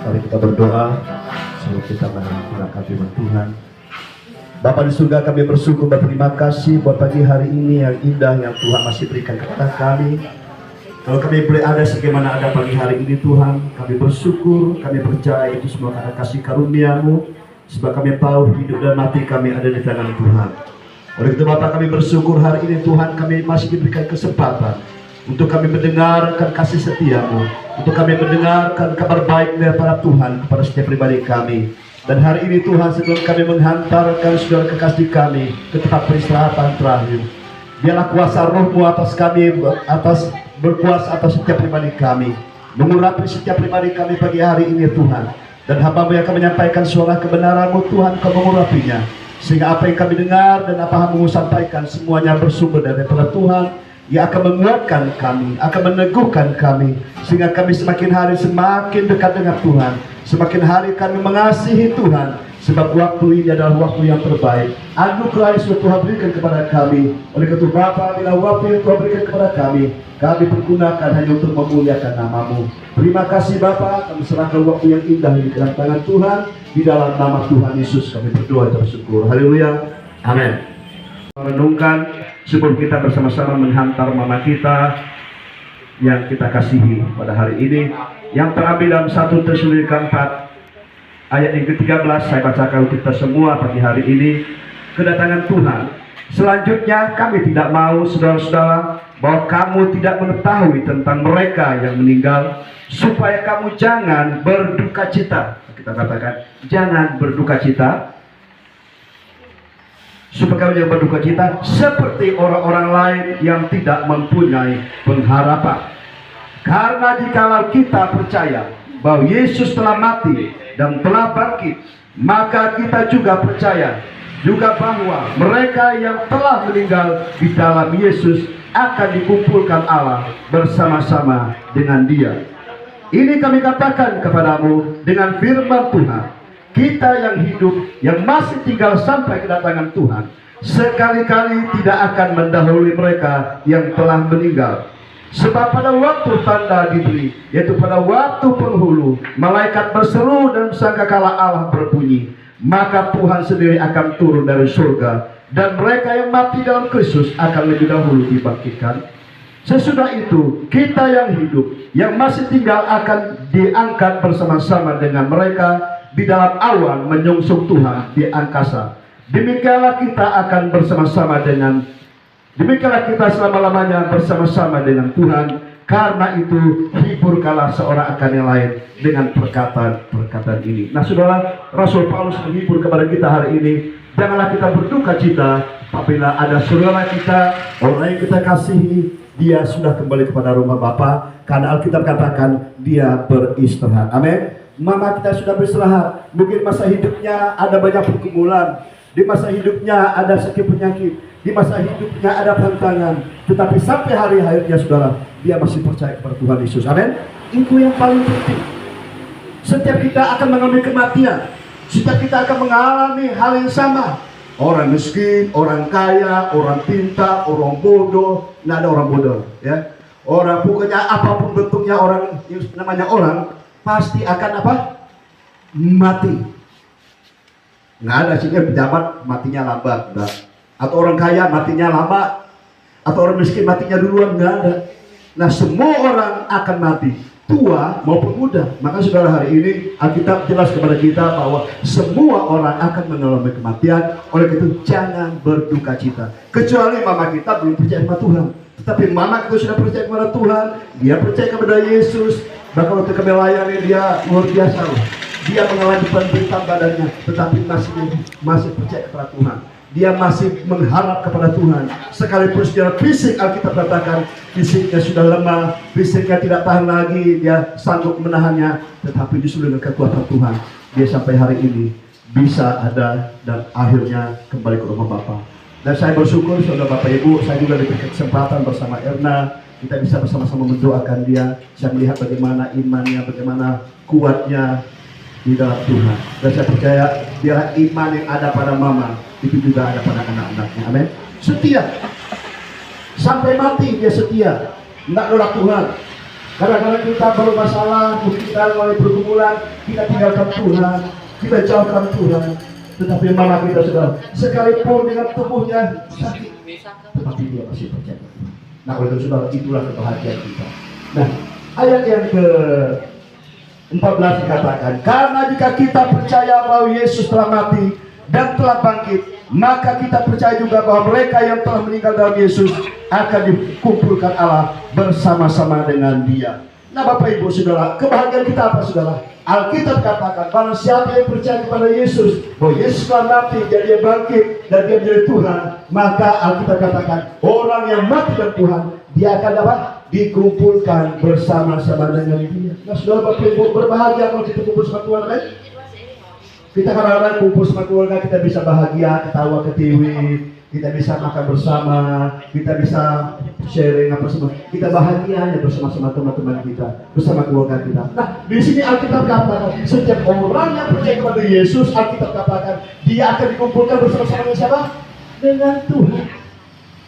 Mari kita berdoa sebelum kita menggunakan firman Tuhan. Bapa di surga, kami bersyukur dan berterima kasih buat pagi hari ini yang indah yang Tuhan masih berikan kepada kami. Kalau kami boleh ada sebagaimana ada pagi hari ini Tuhan, kami bersyukur, kami percaya itu semua karena kasih karunia-Mu. Sebab kami tahu hidup dan mati kami ada di tangan Tuhan. Oleh itu Bapak, kami bersyukur hari ini Tuhan, kami masih diberikan kesempatan untuk kami mendengarkan kasih setia-Mu, untuk kami mendengarkan kabar baik daripada Tuhan kepada setiap pribadi kami. Dan hari ini Tuhan, sebelum kami menghantarkan saudara kekasih kami ke tempat peristirahatan terakhir, biarlah kuasa Roh-Mu atas kami, berkuasa atas setiap pribadi kami, mengurapi setiap pribadi kami pagi hari ini Tuhan. Dan hamba-Mu yang akan menyampaikan suara kebenaran-Mu Tuhan, Kau mengurapinya, sehingga apa yang kami dengar dan apa yang Mu sampaikan semuanya bersumber daripada Tuhan, yang akan menguatkan kami, akan meneguhkan kami, sehingga kami semakin hari semakin dekat dengan Tuhan. Semakin hari kami mengasihi Tuhan, sebab waktu ini adalah waktu yang terbaik. Anugerah yang sudah Tuhan berikan kepada kami. Oleh karena itu Bapa, bila waktu yang Tuhan berikan kepada kami pergunakan hanya untuk memuliakan nama-Mu. Terima kasih Bapa, kami serahkan waktu yang indah di dalam tangan Tuhan. Di dalam nama Tuhan Yesus kami berdoa dan bersyukur. Haleluya, amin. Merenungkan sebelum kita bersama-sama menghantar mama kita yang kita kasihi pada hari ini, yang terambil dalam 1 Tesalonika 4 ayat yang ke-13. Saya bacakan untuk kita semua pagi hari ini. Kedatangan Tuhan. Selanjutnya kami tidak mau saudara-saudara bahwa kamu tidak mengetahui tentang mereka yang meninggal, supaya kamu jangan berduka cita. Kita katakan jangan berduka cita, supaya kamu jangan berduka cita seperti orang-orang lain yang tidak mempunyai pengharapan. Karena jikalau kita percaya bahwa Yesus telah mati dan telah bangkit, maka kita juga percaya juga bahwa mereka yang telah meninggal di dalam Yesus akan dikumpulkan Allah bersama-sama dengan Dia. Ini kami katakan kepadamu dengan firman Tuhan. Kita yang hidup, yang masih tinggal sampai kedatangan Tuhan, sekali-kali tidak akan mendahului mereka yang telah meninggal. Sebab pada waktu tanda diberi, yaitu pada waktu penghulu, malaikat berseru dan sangkakala Allah berbunyi, maka Tuhan sendiri akan turun dari surga, dan mereka yang mati dalam Kristus akan lebih dahulu dibangkitkan. Sesudah itu kita yang hidup, yang masih tinggal akan diangkat bersama-sama dengan mereka di dalam awan menyongsong Tuhan di angkasa. Demikianlah kita akan bersama-sama demikianlah kita selama-lamanya bersama-sama dengan Tuhan. Karena itu hiburkanlah seorang akan yang lain dengan perkataan ini. Nah saudara, Rasul Paulus menghibur kepada kita hari ini. Janganlah kita berduka cita apabila ada saudara kita, orang yang kita kasihi, dia sudah kembali kepada rumah Bapa. Karena Alkitab katakan dia beristirahat. Amin. Mama kita sudah beristirahat. Mungkin masa hidupnya ada banyak pergumulan, di masa hidupnya ada sakit penyakit, di masa hidupnya ada tantangan, tetapi sampai hari akhirnya saudara, dia masih percaya kepada Tuhan Yesus. Amin. Itu yang paling penting. Setiap kita akan mengalami kematian, setiap kita akan mengalami hal yang sama. Orang miskin, orang kaya, orang pintar, orang bodoh, nggak ada orang bodoh, ya. Orang pokoknya apapun bentuknya orang yang namanya orang pasti akan apa? Mati. Nggak ada sih pejabat matinya lambat, enggak. Atau orang kaya matinya lama, atau orang miskin matinya duluan, nggak ada. Nah semua orang akan mati, tua maupun muda. Maka saudara, hari ini Alkitab jelas kepada kita bahwa semua orang akan mengalami kematian. Oleh itu jangan berduka cita. Kecuali mama kita belum percaya kepada Tuhan. Tetapi mama kita sudah percaya kepada Tuhan, dia percaya kepada Yesus. Bahkan waktu kami layani dia luar biasa loh. Dia mengalami penderitaan badannya, tetapi masih percaya kepada Tuhan. Dia masih mengharap kepada Tuhan. Sekalipun secara fisik Alkitab katakan fisiknya sudah lemah, fisiknya tidak tahan lagi, dia sanggup menahannya, tetapi justru dengan kekuatan Tuhan dia sampai hari ini bisa ada dan akhirnya kembali ke rumah Bapa. Dan saya bersyukur saudara Bapak Ibu, saya juga diberi kesempatan bersama Erna, kita bisa bersama-sama mendoakan dia. Saya melihat bagaimana imannya, bagaimana kuatnya di dalam Tuhan. Dan saya percaya biarlah iman yang ada pada mama itu juga ada pada anak-anaknya. Amin. Setia sampai mati dia setia, nggak nolak Tuhan. Kadang-kadang kita bermasalah, mungkin kita mulai pergumulan, kita tinggalkan Tuhan, kita jauhkan Tuhan. Tetapi mama kita sudah, sekalipun dengan tubuhnya sakit, tetapi dia masih percaya. Nah, oleh itu saudara, itulah kebahagiaan kita. Nah, ayat yang ke-14 dikatakan, karena jika kita percaya bahwa Yesus telah mati dan telah bangkit, maka kita percaya juga bahwa mereka yang telah meninggal dalam Yesus akan dikumpulkan Allah bersama-sama dengan Dia. Nah, Bapak Ibu Saudara, kebahagiaan kita apa Saudara? Alkitab katakan, barang siapa yang percaya kepada Yesus, bahwa Yesus telah mati dan Dia bangkit dan Dia menjadi Tuhan, maka Alkitab katakan, orang yang mati dan Tuhan, dia akan dapat dikumpulkan bersama-sama dengan Dia. Nah, Saudara, Bapak Ibu, berbahagia kalau kita kumpul sama Tuhan, kan? Kita kadang-kadang kumpul sama keluarga, kita bisa bahagia, ketawa ketiwi, kita bisa makan bersama, kita bisa sharing apa semua. Kita bahagianya bersama-sama teman-teman kita, bersama keluarga kita. Nah, di sini Alkitab katakan, setiap orang yang percaya kepada Yesus, Alkitab katakan, dia akan dikumpulkan bersama-sama dengan siapa? Dengan Tuhan.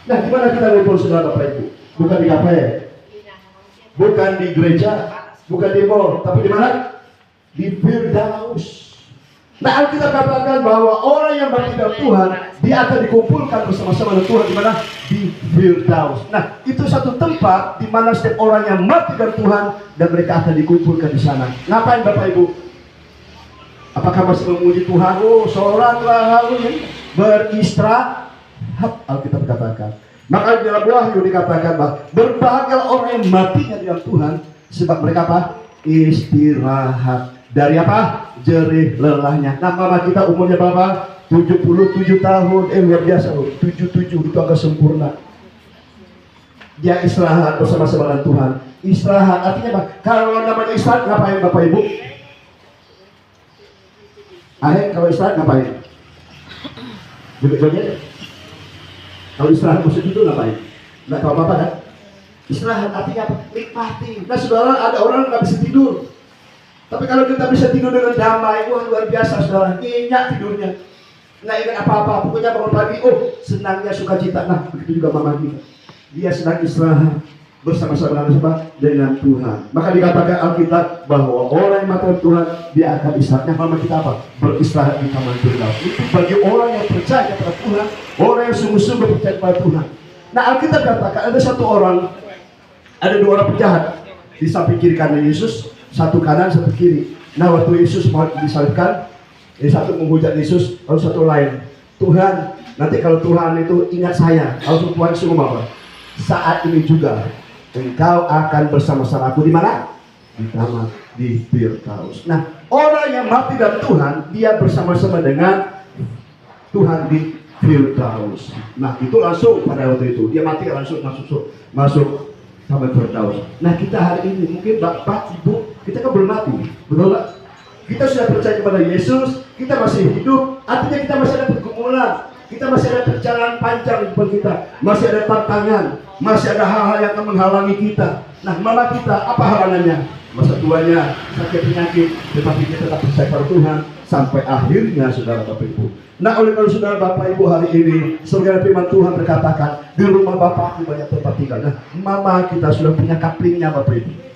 Nah, di mana kita kumpul saudara Bapak Ibu? Bukan di kafe, bukan di gereja, bukan di mall, tapi di mana? Di Firdaus. Nah, Alkitab katakan bahwa orang yang mati dalam Tuhan, dia akan dikumpulkan bersama-sama dengan Tuhan di mana? Di Firdaus. Nah, itu satu tempat di mana setiap orang yang mati dalam Tuhan dan mereka akan dikumpulkan di sana. Ngapain Bapak Ibu? Apakah masih memuji Tuhan? Oh, sholatlah lalu beristirahat. Alkitab katakan. Maka di dalam Wahyu dikatakan bahwa berbahagia orang yang matinya dalam Tuhan, sebab mereka apa? Istirahat. Dari apa? Jerih lelahnya. Nah, mama kita umurnya berapa? 77 tahun. Luar biasa loh. 77 itu agak sempurna. Dia istirahat bersama-sama dengan Tuhan. Istirahat artinya apa? Kalau namanya istirahat ngapain Bapak Ibu? Kalau istirahat ngapain? Duduk-duduk. Kalau istirahat maksud itu ngapain? Nggak tahu apa-apa kan? Istirahat artinya apa? Nikmati. Nah, saudara, ada orang nggak bisa tidur. Tapi kalau kita bisa tidur dengan damai, wah luar biasa saudara, nyenyak tidurnya. Nggak ingat apa-apa, pokoknya bangun pagi, oh senangnya sukacita. Nah, begitu juga mama kita. Dia sedang istirahat bersama-sama dengan Tuhan. Maka dikatakan Alkitab bahwa orang yang mati Tuhan, dia akan istirahatnya. Mama kita apa? Beristirahat di taman Firdaus. Itu bagi orang yang percaya kepada Tuhan, orang yang sungguh-sungguh percaya kepada Tuhan. Nah, Alkitab katakan ada satu orang, ada dua orang penjahat di samping kiri kanan Yesus. Satu kanan, satu kiri. Nah, waktu Yesus mau disalibkan, yang satu menghujat Yesus, lalu satu lain, Tuhan, nanti kalau Tuhan itu ingat saya, lalu Tuhan suruh apa? Saat ini juga engkau akan bersama-sama aku di mana? Di taman di Firdaus. Nah, orang yang mati dalam Tuhan, dia bersama-sama dengan Tuhan di Firdaus. Nah, itu langsung pada waktu itu dia mati langsung masuk taman Firdaus. Nah, kita hari ini mungkin Bapak, Ibu, kita kan belum mati, betul tak? Kita sudah percaya kepada Yesus, kita masih hidup, artinya kita masih ada pergumulan, kita masih ada perjalanan panjang di depan kita, masih ada tantangan, masih ada hal-hal yang akan menghalangi kita. Nah, mama kita, apa halangannya? Masa tuanya sakit penyakit, tetapi kita tetap percaya kepada Tuhan sampai akhirnya, saudara Bapak Ibu. Nah, oleh karena saudara Bapak Ibu hari ini, sebagaimana firman Tuhan berkatakan, di rumah Bapakku banyak tempat tinggal. Nah, mama kita sudah punya kaplingnya Bapak Ibu.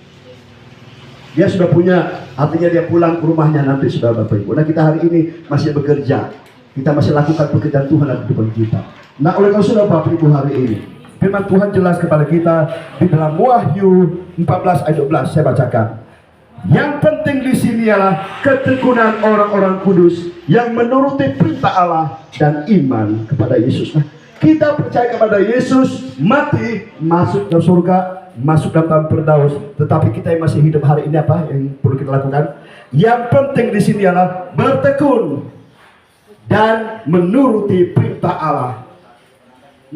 Dia sudah punya, artinya dia pulang ke rumahnya nanti saudara Bapak Ibu. Nah, kita hari ini masih bekerja, kita masih lakukan pekerjaan Tuhan dalam kehidupan kita. Nah, oleh karena saudara Bapak Ibu hari ini, firman Tuhan jelas kepada kita di dalam Wahyu 14 ayat 12, saya bacakan. Yang penting di sini adalah ketekunan orang-orang kudus yang menuruti perintah Allah dan iman kepada Yesus. Nah, kita percaya kepada Yesus, mati, masuk ke surga, masuk dalam Firdaus, tetapi kita yang masih hidup hari ini apa yang perlu kita lakukan? Yang penting di sini adalah bertekun dan menuruti perintah Allah.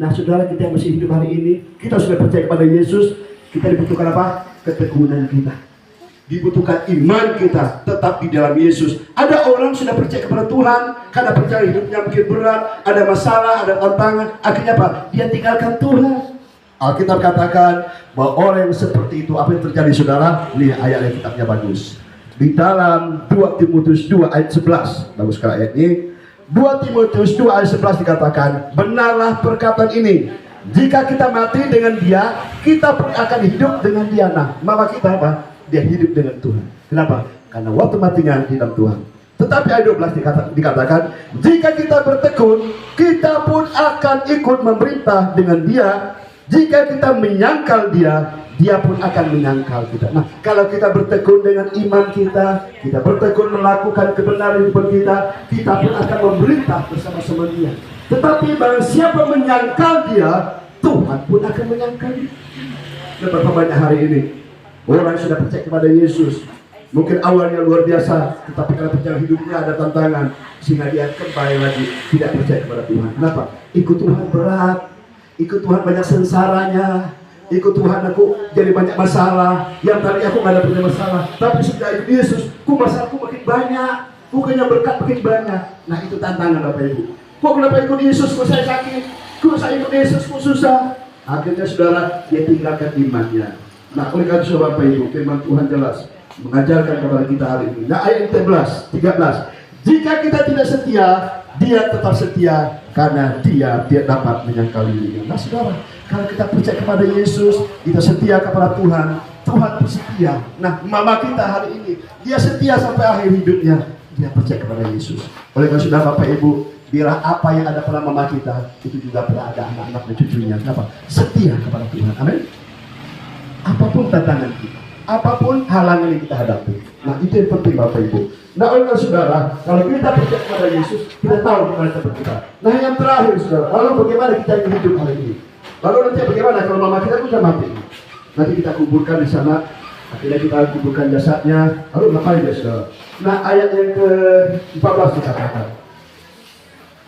Nah, saudara, kita yang masih hidup hari ini, kita sudah percaya kepada Yesus, kita dibutuhkan apa? Ketekunan kita. Dibutuhkan iman kita tetap di dalam Yesus. Ada orang sudah percaya kepada Tuhan, karena percaya hidupnya mungkin berat, ada masalah, ada tantangan, akhirnya apa? Dia tinggalkan Tuhan. Alkitab katakan bahwa orang yang seperti itu, apa yang terjadi saudara? Lihat ayat kitabnya bagus. Di dalam 2 Timotius 2 ayat 11, bagus sekali ayat ini. 2 Timotius 2 ayat 11 dikatakan, benarlah perkataan ini, Jika kita mati dengan dia, kita pun akan hidup dengan dia. Nah, mama kita apa? Dia hidup dengan Tuhan. Kenapa? Karena waktu matinya di dalam Tuhan. Tetapi ayat 12 dikatakan, jika kita bertekun, kita pun akan ikut memerintah dengan dia. Jika kita menyangkal dia, dia pun akan menyangkal kita. Nah, kalau kita bertekun dengan iman kita bertekun melakukan kebenaran hidup kita pun akan memerintah bersama-sama dia. Tetapi barang siapa menyangkal dia, Tuhan pun akan menyangkal dia. Berapa banyak hari ini orang sudah percaya kepada Yesus, mungkin awalnya luar biasa, tetapi karena perjalanan hidupnya ada tantangan, sehingga dia kembali lagi tidak percaya kepada Tuhan. Kenapa? Ikut Tuhan berat, ikut Tuhan banyak sengsaranya, ikut Tuhan aku jadi banyak masalah. Yang tadi aku gak ada punya masalah, tapi sudah ikut Yesus, masalahku makin banyak, bukannya berkat makin banyak. Nah, itu tantangan Bapak Ibu. Kok kenapa ikut Yesus kok saya sakit? Kok saya ikut Yesus kok susah? Akhirnya saudara, dia tinggalkan imannya. Nah, oleh karena itu Bapak Ibu, firman Tuhan jelas mengajarkan kepada kita hari ini. Nah, ayat 13. Jika kita tidak setia, dia tetap setia karena dia dapat menyangkal dirinya. Nah, saudara, kalau kita percaya kepada Yesus, kita setia kepada Tuhan, Tuhan pun setia. Nah, mama kita hari ini, dia setia sampai akhir hidupnya. Dia percaya kepada Yesus. Oleh karena saudara, Bapak Ibu, biarlah apa yang ada pada mama kita, itu juga pernah ada anak-anak dan cucunya. Kenapa? Setia kepada Tuhan. Amin. Apapun tantangan kita, apapun halangan yang kita hadapi. Nah, itu yang penting Bapak Ibu. Nah, oleh karena saudara, kalau kita percaya kepada Yesus, kita tahu bagaimana tempat kita. Nah, yang terakhir saudara, lalu bagaimana kita hidup hari ini? Lalu nanti bagaimana kalau mama kita sudah mati? Nanti kita kuburkan di sana, akhirnya kita kuburkan jasadnya, lalu ngapain ya saudara? Nah, ayat yang ke-14 dikatakan.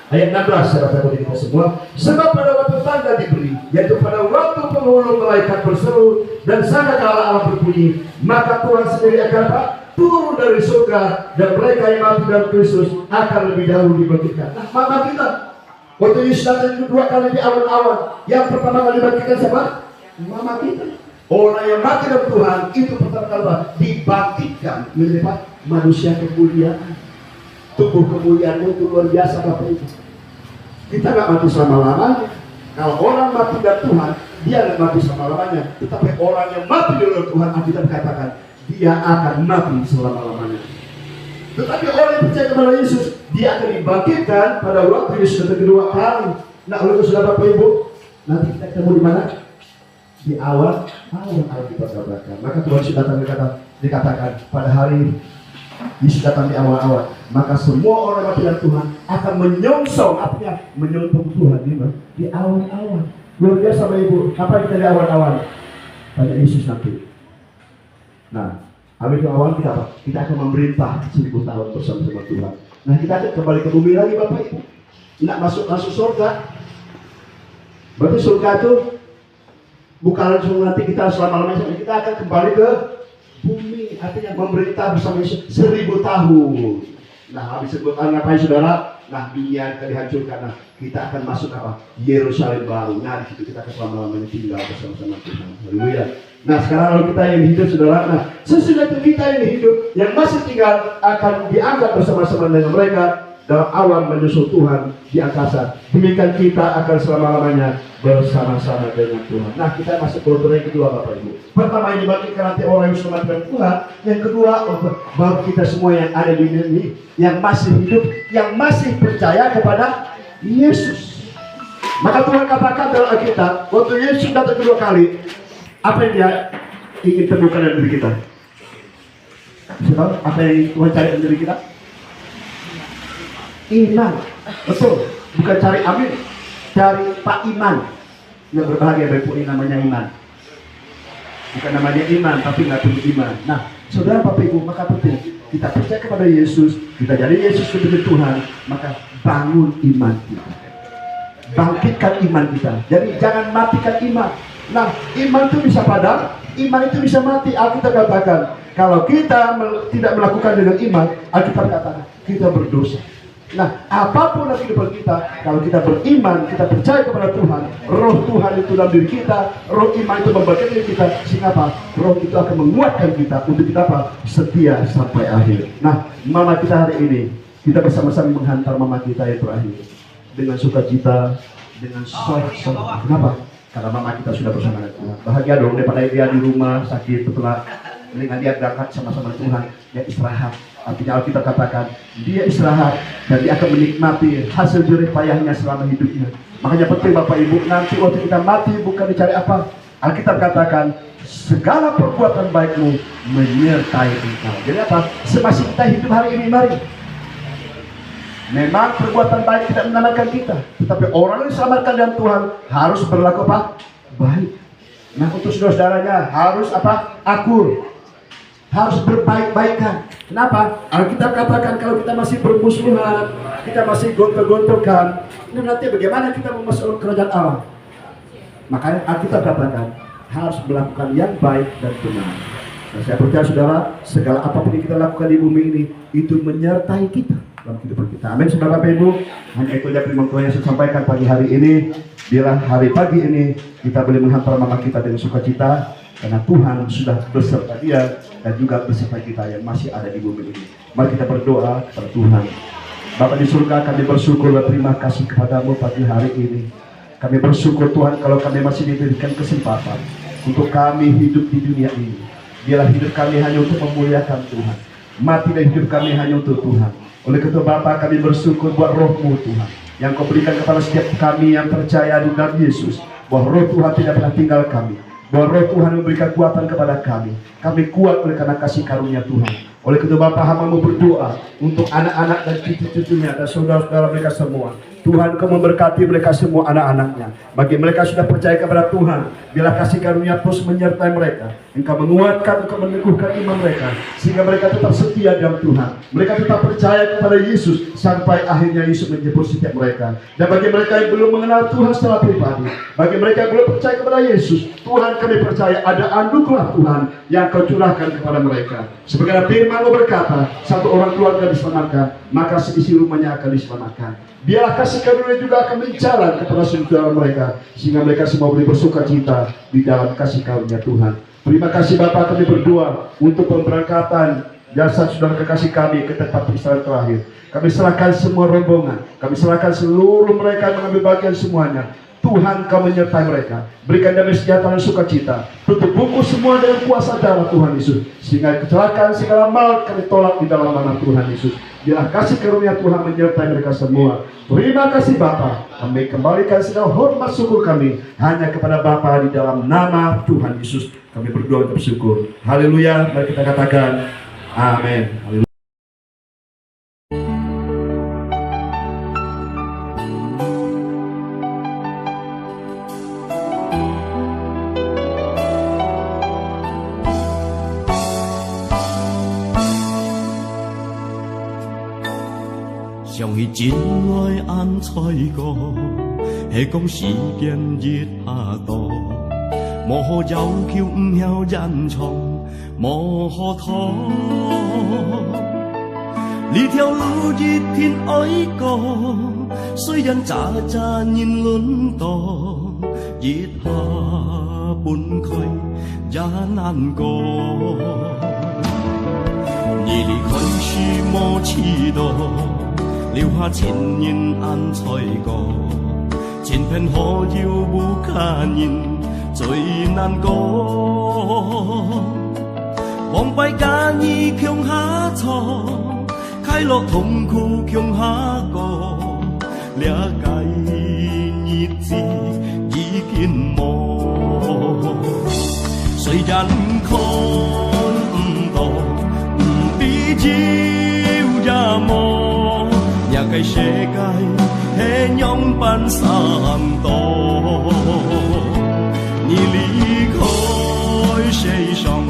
Ayat 16 saudara kita semua, sebab pada waktu tanda diberi, yaitu pada waktu penghulu malaikat berseru dan sangkakala Allah berbunyi, maka Tuhan sendiri akan apa? Turun dari surga, dan mereka yang mati dalam Kristus akan lebih dahulu dibangkitkan. Nah, mama kita waktu Yesus datang kedua kali di awan-awan, yang pertama kali dibangkitkan siapa? Mama kita. Orang yang mati dalam Tuhan itu pertama kali dibangkitkan menjadi manusia kemuliaan. Tubuh kemuliaanmu itu luar biasa Bapak Ibu. Kita nggak mati selama-lamanya. Kalau orang mati dalam Tuhan, dia nggak mati selama-lamanya. Tetapi orang yang mati dalam Tuhan, Alkitab katakan, dia akan mati selama-lamanya. Tetapi orang yang percaya kepada Yesus, dia akan dibangkitkan pada waktu Yesus datang kedua kali. Nah, oleh itu Bapak Ibu, nanti kita ketemu di mana? Di awal Alkitab katakan. Maka Tuhan sudah dikatakan pada hari Yesus datang di awal-awal, maka semua orang mati dalam Tuhan akan menyongsong, artinya menyongsong Tuhan di awal-awal. Luar biasa Bapak Ibu. Apa kita di awal-awal? Pada Yesus nanti. Nah, habis itu awal kita apa? Kita akan memerintah 1000 tahun bersama-sama Tuhan. Nah, kita akan kembali ke bumi lagi Bapak Ibu. Nak masuk surga. Berarti surga itu bukan langsung nanti kita selama-lamanya, kita akan kembali ke bumi, artinya memerintah bersama Yesus 1000 tahun. Nah, habis 1000 tahun ngapain saudara? Nah, dunia akan dihancurkan. Nah, kita akan masuk apa? Yerusalem baru. Nah, di situ kita akan selama-lamanya tinggal bersama-sama Tuhan. Haleluya. Nah, sekarang kalau kita yang hidup saudara, nah sesudah itu kita yang hidup, yang masih tinggal akan diangkat bersama-sama dengan mereka dalam awan menyusul Tuhan di angkasa. Demikian kita akan selama-lamanya bersama-sama dengan Tuhan. Nah, kita masuk ke yang kedua Bapak Ibu. Pertama ini dibangkitkan nanti orang yang selamat dengan Tuhan. Yang kedua, bahwa kita semua yang ada di dunia, yang masih hidup, yang masih percaya kepada Yesus. Maka Tuhan katakan dalam Alkitab, waktu Yesus datang kedua kali, apa yang dia ingin temukan dalam diri kita? Apa yang Tuhan cari dalam diri kita? Iman. Betul. Bukan cari amin, cari Pak Iman. Yang berbahagia Bapak ini namanya iman. Bukan namanya iman, tapi nggak punya iman. Nah, saudara Bapak Ibu, maka penting kita percaya kepada Yesus, kita jadi Yesus sebagai Tuhan, maka bangun iman kita. Bangkitkan iman kita. Jadi jangan matikan iman. Nah, iman itu bisa padam, iman itu bisa mati. Alkitab katakan, kalau kita tidak melakukan dengan iman, Alkitab katakan kita berdosa. Nah, apapun yang kehidupan kita, kalau kita beriman, kita percaya kepada Tuhan, roh Tuhan itu dalam diri kita, roh iman itu membangkitkan diri kita, sehingga apa? Roh itu akan menguatkan kita untuk kita apa? Setia sampai akhir. Nah, mama kita hari ini, kita bersama-sama menghantar mama kita yang terakhir dengan sukacita, dengan soh. Kenapa? karena mama kita sudah bersama dengan Tuhan. Bahagia dong daripada dia di rumah sakit betulan. Dengan dia berangkat sama-sama Tuhan, dia istirahat. Artinya Alkitab katakan, dia istirahat dan dia akan menikmati hasil jerih payahnya selama hidupnya. Makanya penting Bapak Ibu, nanti waktu kita mati bukan dicari apa. Alkitab katakan, segala perbuatan baikmu menyertai engkau. Jadi apa? Semasa kita hidup hari ini, mari. Memang perbuatan baik tidak menyelamatkan kita, tetapi orang yang diselamatkan dalam Tuhan harus berlaku apa? Baik. Nah, untuk saudara-saudaranya harus apa? Akur. Harus berbaik-baikan. Kenapa? Alkitab katakan kalau kita masih bermusuhan, kita masih gontok-gontokan, ini nanti bagaimana kita memasuki kerajaan Allah? Makanya Alkitab katakan harus melakukan yang baik dan benar. Nah, saya percaya saudara, segala apapun yang kita lakukan di bumi ini itu menyertai kita dalam kehidupan kita. Amin, saudara Bapak Ibu. Hanya itu saja firman Tuhan yang saya sampaikan pagi hari ini. Bila hari pagi ini kita boleh menghantar mama kita dengan sukacita, karena Tuhan sudah beserta dia dan juga beserta kita yang masih ada di bumi ini. Mari kita berdoa kepada Tuhan. Bapa di surga, kami bersyukur dan terima kasih kepadamu pagi hari ini. Kami bersyukur Tuhan kalau kami masih diberikan kesempatan untuk kami hidup di dunia ini. Biarlah hidup kami hanya untuk memuliakan Tuhan. Mati dan hidup kami hanya untuk Tuhan. Oleh karena Bapa, kami bersyukur buat roh-Mu Tuhan yang Kau berikan kepada setiap kami yang percaya di dalam Yesus, bahwa roh Tuhan tidak pernah tinggal kami, bahwa roh Tuhan memberikan kekuatan kepada kami. Kami kuat oleh karena kasih karunia Tuhan. Oleh karena Bapa, hamba-Mu berdoa untuk anak-anak dan cucu-cucunya dan saudara-saudara mereka semua. Tuhan, Kau memberkati mereka semua anak-anaknya. Bagi mereka sudah percaya kepada Tuhan, bila kasih karunia terus menyertai mereka, Engkau menguatkan, Engkau meneguhkan iman mereka, sehingga mereka tetap setia dalam Tuhan. Mereka tetap percaya kepada Yesus sampai akhirnya Yesus menjemput setiap mereka. Dan bagi mereka yang belum mengenal Tuhan secara pribadi, bagi mereka yang belum percaya kepada Yesus, Tuhan, kami percaya ada anugerah Tuhan yang Kau curahkan kepada mereka. Sebagaimana firman-Mu berkata, satu orang keluarga diselamatkan, maka seisi rumahnya akan diselamatkan. Biarlah kasih karunia juga akan menjalan kepada saudara mereka, sehingga mereka semua boleh bersuka cita di dalam kasih karunia Tuhan. Terima kasih Bapa, kami berdoa untuk pemberangkatan jasad saudara kekasih kami ke tempat istirahat terakhir. Kami serahkan semua rombongan, kami serahkan seluruh mereka yang mengambil bagian semuanya. Tuhan, Kau menyertai mereka, berikan damai sejahtera dan sukacita. Tutup buku semua dengan kuasa darah Tuhan Yesus, sehingga kecelakaan segala maut kami tolak di dalam nama Tuhan Yesus. Biarlah kasih karunia Tuhan menyertai mereka semua. Terima kasih Bapa, kami kembalikan segala hormat syukur kami hanya kepada Bapa di dalam nama Tuhan Yesus. Kami berdoa dan bersyukur. Haleluya, mari kita katakan amin. Haleluya.想起前來安彩過，係講時間熱下多，莫可有橋唔曉隱藏，莫可拖。呢條路一天愛過，雖然渣渣年輪多，熱下半開也難過。你離開時莫遲到。留下千年安彩過，千片可要不看人最難過。往敗假意強下錯，快樂痛苦強下過，了解日子已經磨。雖然看唔到，唔必照也磨。也計世界係樣般散多，你離開世上，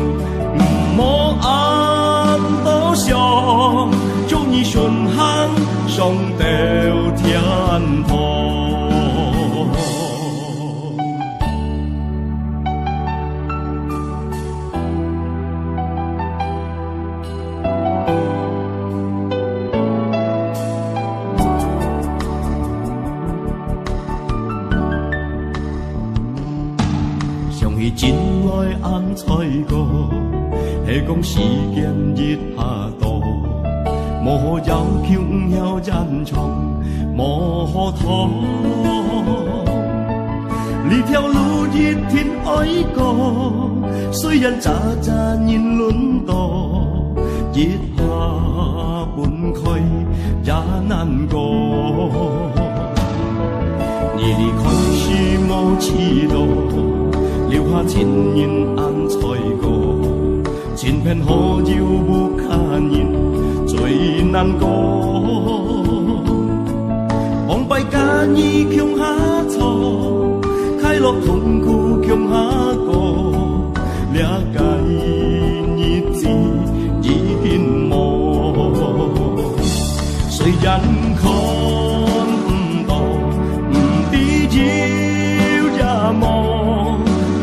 莫暗多想，祝你順行上到天堂。前來安彩過，係講時間熱下多，莫可有橋唔有隱藏，莫可拖。呢條路一天愛過，雖然渣渣年輪多，熱下半開也難過。你離開時無知道，留下千年暗彩過，千片河遙不看見最難過。望拜家已強下錯，開樂痛苦強下過，了解日子已經冇。雖然看唔到，唔必要也冇，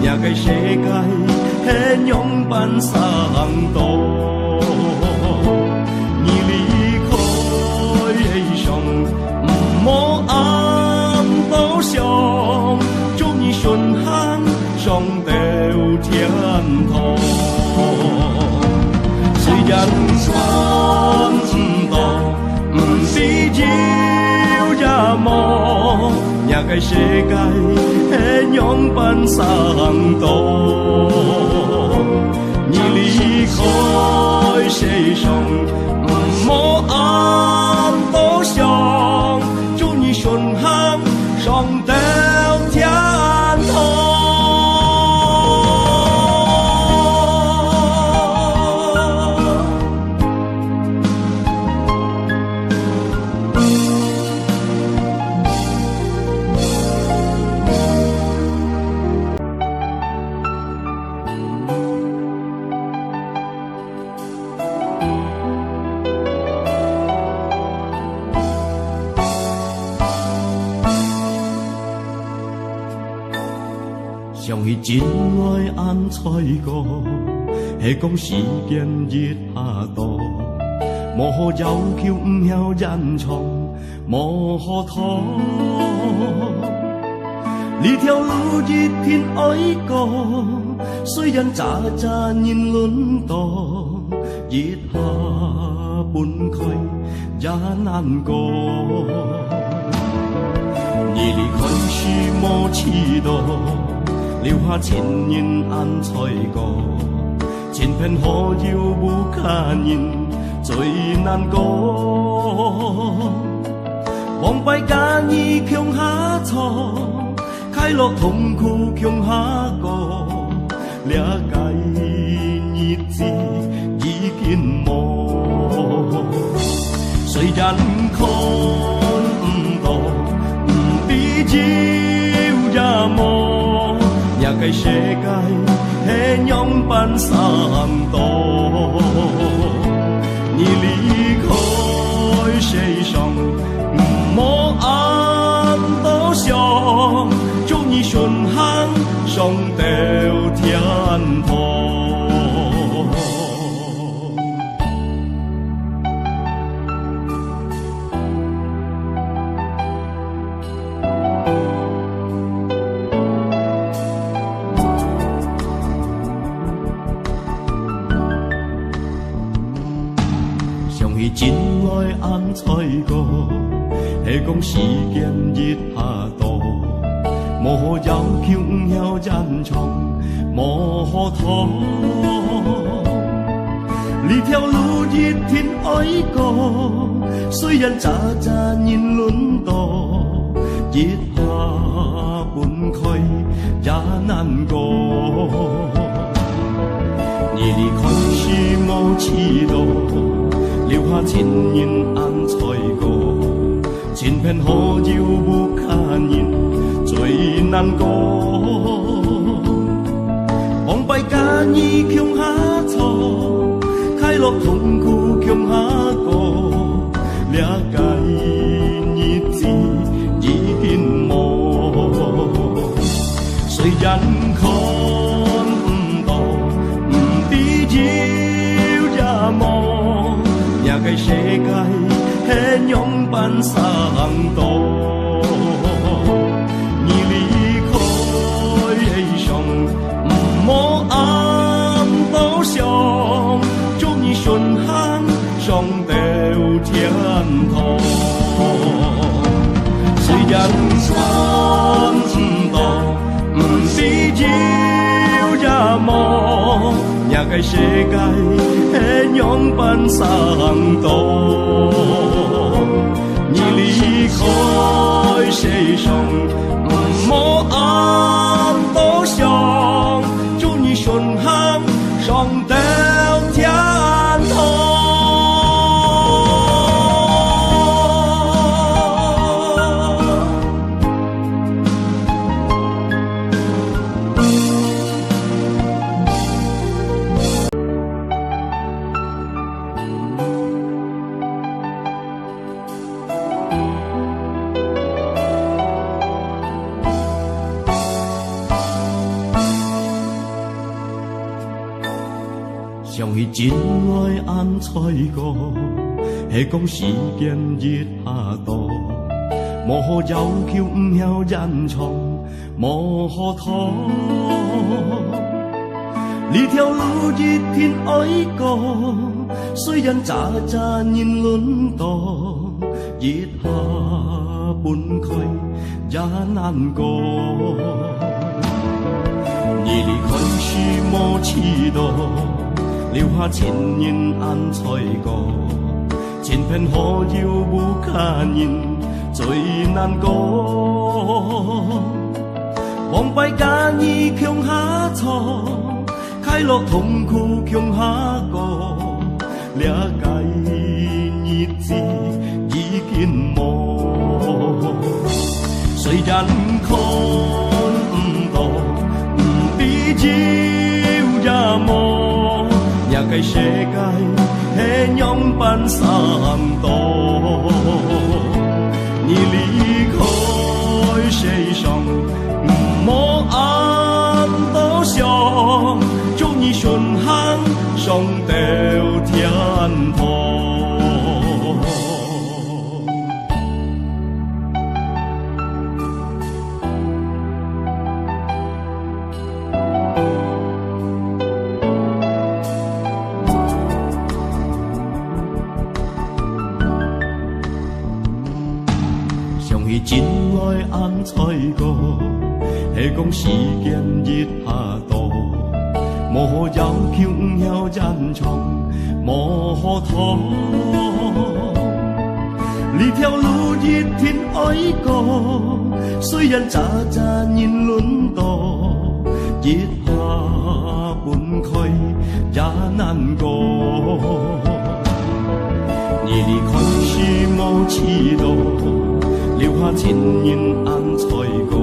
也該世界很勇敢上道。莫暗道上，祝你順行上到天堂。雖然看唔到，唔必要也冇，也該世界很勇敢上道。你離開世上，莫暗道上。順行上到天堂。想起真愛暗彩過，係講時間熱下多，莫可要求唔曉隱藏，莫可拖。呢條路一天愛過，雖然渣渣年輪多，熱下半開也難過。你離開時無知道，留下千年暗彩過，千片河遙不看見最難過。望拜家已強下錯，開樂痛苦強下過，了解日子已經冇。雖然看唔到，唔必要也冇，也該世界很勇敢上道。你離開世上，莫暗道上，祝你順行上到天堂。真愛暗彩過，係講時間熱下多，莫可要求唔曉隱藏，莫可拖。呢條路一天愛過，雖然渣渣年輪多，熱下半開也難過。你離開時無知道，留下千年暗彩過，千片河遙不看見最難過。望拜家已強下錯，開樂痛苦強下過，了解日子已經冇。雖然看唔到，唔必要也冇，也該世界很勇敢上道。你離開上，莫暗道上，祝你順行上到天堂。雖然看唔到，唔唔是要也無，也個世界係樣般生動。你離開世上，莫暗多想，祝你順行上到天堂。想起真愛安彩過，係講時間越下多，莫可要求唔曉隱藏，莫可拖。呢條路一天愛過，雖然渣渣年輪多，熱下半開也難過。你離開時莫遲到。留下千年安彩過，千片何要不看人最難過。望拜間已強下錯，快樂痛苦強下過，了解日子已經冇。雖然看唔到，唔必要也無。也個世界係樣般生動，你離開世上，莫暗多想，祝你順行上到天堂。真愛安彩過，係講時間越下多，莫可要求唔曉隱藏，莫可拖。呢條路一天愛過，雖然渣渣年輪多，熱下半開也難過。你離開時莫遲到。留下千年安彩過，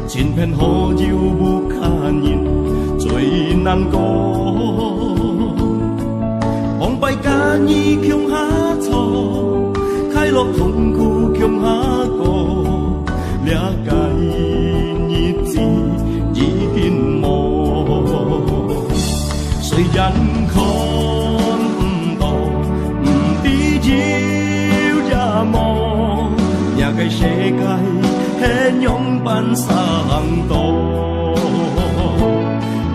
千片何要不看人最難過。望拜間已強下錯，快樂痛苦強下過，了解日子已經冇。雖然看唔到，唔必要也無。也個世界係樣般生動，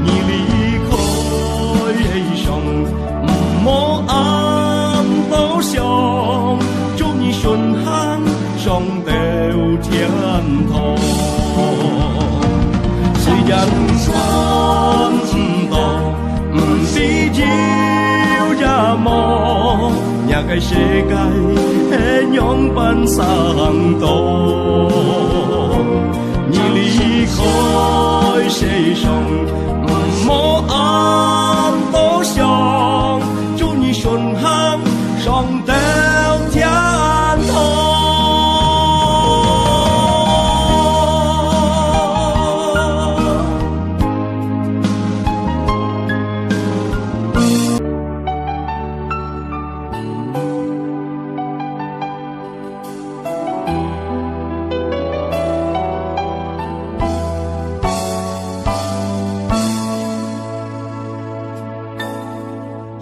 你離開世上，莫暗多想，祝你順行上到天堂。雖然看唔到，唔必要也無。也個世界係樣般生動，你離開世上，莫暗多想，祝你順行上到天堂。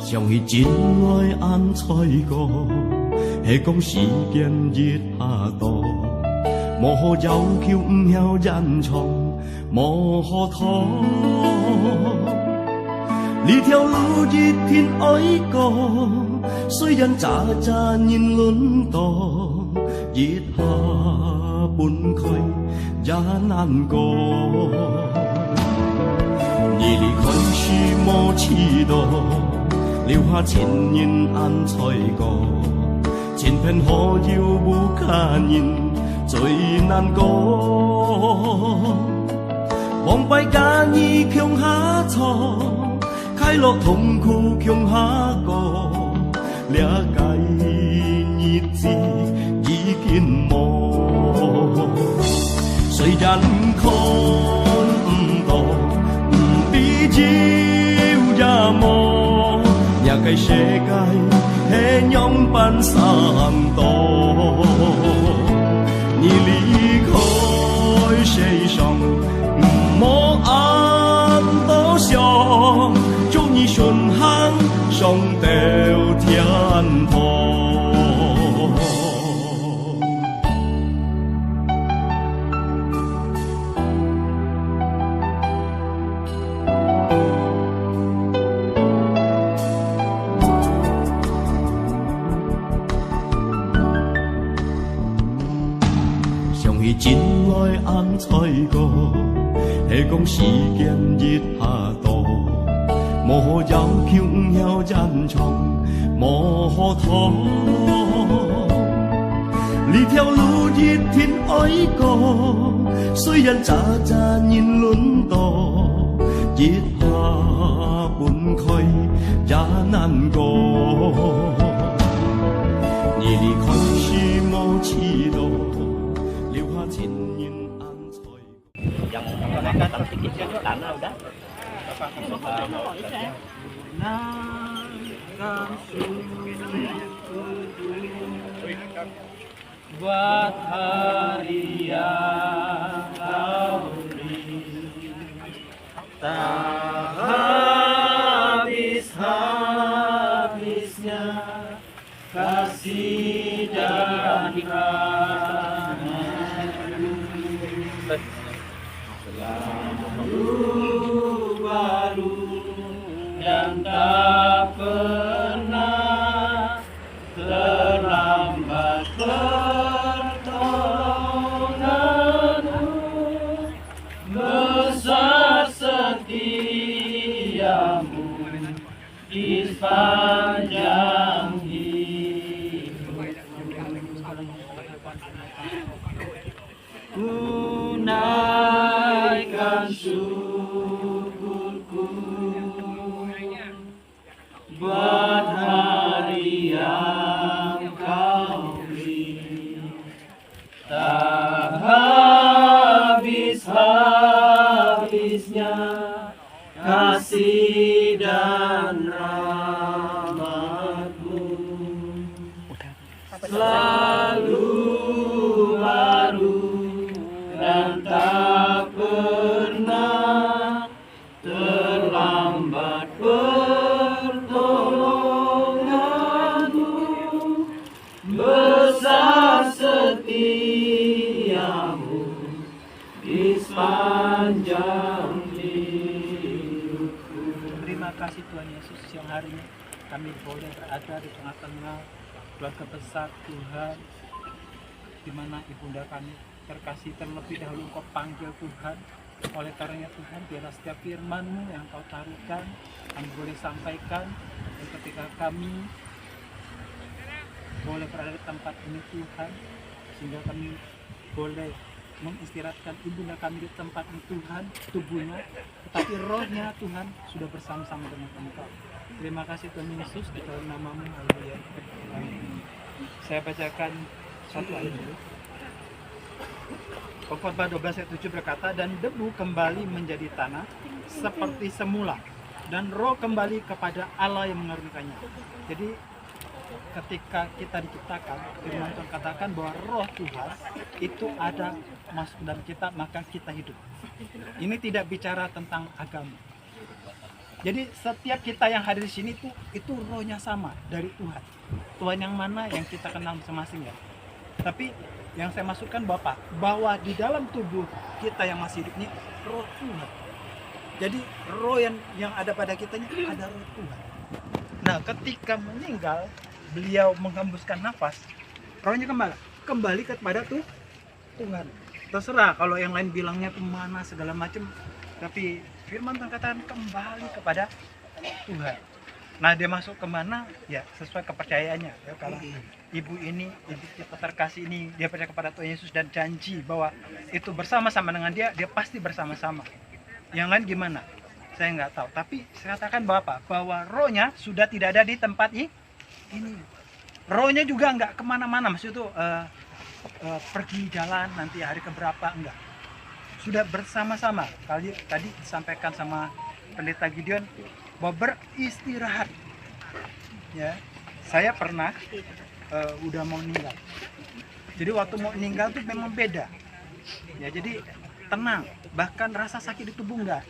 想起真愛安彩過，係講時間越下多，莫可要求唔曉隱藏，莫可拖。呢條路一天愛過，雖然渣渣年輪多，熱下半開也难过。你离开时无尺度，留下千年暗彩过，千片好友无卡人最难过。望拜假意强下错，快乐痛苦强下过，了解日子已經無。雖然看唔到，唔必要也無，也計世界係樣般散多。你離開世上，莫暗多想，祝你順行上到天堂。想起前來暗彩過，係講時間越下多，無要求要珍藏，無可拖。呢條路一天愛過，雖然渣渣人輪多，一下半開也難過。你離開時無尺度，留下千年暗彩。Yang mereka taruh sedikit di tanah udah. Buat hari yang kau beri, tak habis-habisnya kasih dan selalu baru dan tak pernah terlambat pertolonganmu, besar setiamu di sepanjang ku naikkan syukurku buat hari yang kau beri, tak habis-habisnya kasih dan rahmatmu, selalu baru dan tak pernah terlambat pertolonganmu, besar setiamu di sepanjang hidupku. Terima kasih Tuhan Yesus, siang hari ini kami boleh berada di tengah-tengah keluarga besar Tuhan, di mana ibunda kami terkasih terlebih dahulu Engkau panggil Tuhan. Oleh karenanya Tuhan, biarlah setiap firman-Mu yang Kau taruhkan kami boleh sampaikan, dan ketika kami boleh berada di tempat ini Tuhan, sehingga kami boleh mengistirahatkan ibunda kami di tempat ini Tuhan, tubuhnya, tetapi rohnya Tuhan sudah bersama-sama dengan Engkau. Terima kasih Tuhan Yesus, di dalam nama-Mu, haleluya. Amin. Saya bacakan satu ayat dulu. Pengkhotbah 12 ayat 7 berkata, dan debu kembali menjadi tanah seperti semula, dan roh kembali kepada Allah yang mengarunikannya. Jadi ketika kita diciptakan, firman Tuhan katakan bahwa roh Tuhan itu ada masuk dalam kita, maka kita hidup. Ini tidak bicara tentang agama. Jadi setiap kita yang hadir di sini itu rohnya sama dari Tuhan. Tuhan yang mana yang kita kenal masing-masing ya. Tapi yang saya masukkan Bapak, bahwa di dalam tubuh kita yang masih hidup ini roh Tuhan. Jadi roh yang ada pada kita ini ada roh Tuhan. Nah, ketika meninggal, beliau menghembuskan nafas, rohnya kembali kepada Tuhan. terserah kalau yang lain bilangnya kemana segala macam, tapi firman Tuhan katakan kembali kepada Tuhan. Nah dia masuk kemana ya sesuai kepercayaannya ya. Kalau ibu ini, ibu kita terkasih ini, dia percaya kepada Tuhan Yesus dan janji bahwa itu bersama-sama dengan dia pasti bersama-sama. Yang lain gimana? Saya nggak tahu. Tapi saya katakan bahwa apa? Bahwa rohnya sudah tidak ada di tempat ini. Rohnya juga nggak kemana-mana. Maksudnya itu pergi jalan nanti hari keberapa, enggak. Sudah bersama-sama. Tadi disampaikan sama Pendeta Gideon bahwa beristirahat. Ya, saya pernah udah mau meninggal. Jadi waktu mau meninggal tuh memang beda. Ya, jadi tenang. Bahkan rasa sakit di tubuh enggak.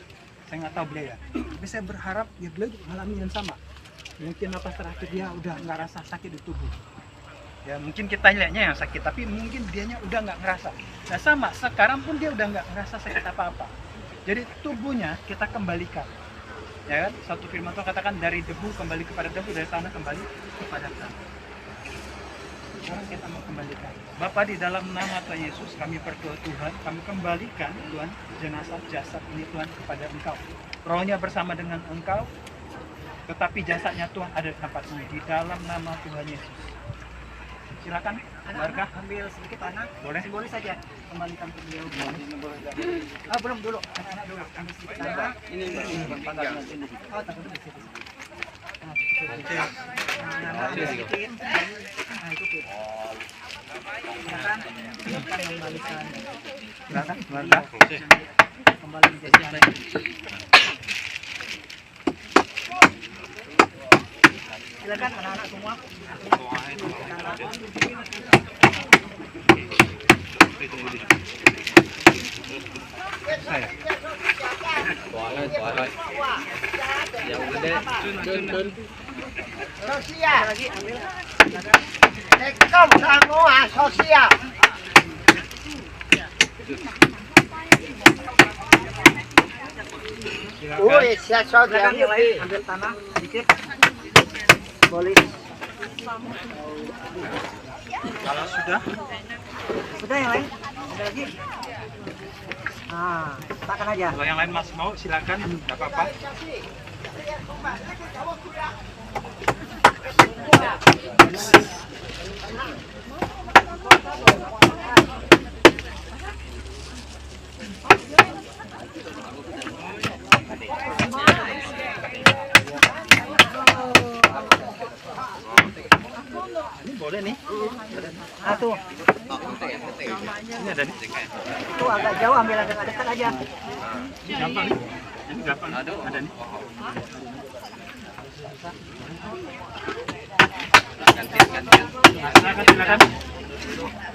Saya nggak tahu beliau ya. Tapi saya berharap ya beliau mengalami yang sama. Mungkin apa terakhir dia udah nggak rasa sakit di tubuh. Ya mungkin kita lihatnya yang sakit, tapi mungkin dianya udah nggak ngerasa. Nah sama, sekarang pun dia udah nggak ngerasa sakit apa-apa. Jadi tubuhnya kita kembalikan. Ya kan? Satu firman Tuhan katakan dari debu kembali kepada debu, dari tanah kembali kepada tanah. Sekarang kita mau kembalikan. Bapa, di dalam nama Tuhan Yesus kami berdoa Tuhan, kami kembalikan Tuhan jenazah jasad ini Tuhan kepada Engkau. Rohnya bersama dengan Engkau, tetapi jasadnya Tuhan ada di tempat ini. Di dalam nama Tuhan Yesus. Silakan, warga ambil sedikit tanah. Boleh? Boleh saja. Kembalikan ke beliau. Belum dulu. Anak-anak dulu. Ambil sedikit tanah. Ini tanah sini. Oh, tanah di situ. Nah, sedikit. Nah, itu tuh. Silakan. Silakan kembalikan. Silakan, warga. Kembali menjadi anak. Silakan anak-anak semua. Saya. Yang gede. Cun. Sosia. Lagi ambil. Tekom semua Sosia. Silakan yang lain ambil tanah sedikit. Boleh. Kalau sudah yang lain ada lagi. Nah, letakkan aja. Kalau yang lain masih mau silakan, nggak apa-apa. Ini boleh nih. Tuh. Ini ada nih. Tuh agak jauh, ambil agak dekat aja. Gampang nih. Ini gampang. Ada nih. Silakan.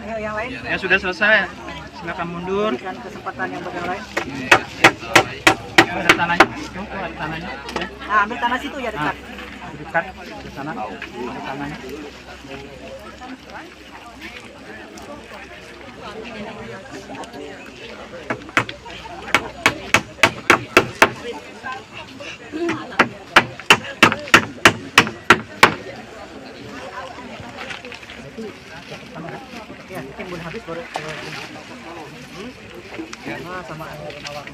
Ayo yang lain. Ya sudah selesai. Silakan mundur. Berikan kesempatan yang bagian lain. Ada tanahnya. Tuh ada tanahnya. Nah, ambil tanah situ ya dekat. Dekat ke sana. Ada tanahnya. Ya, mungkin belum habis baru sama air mawar.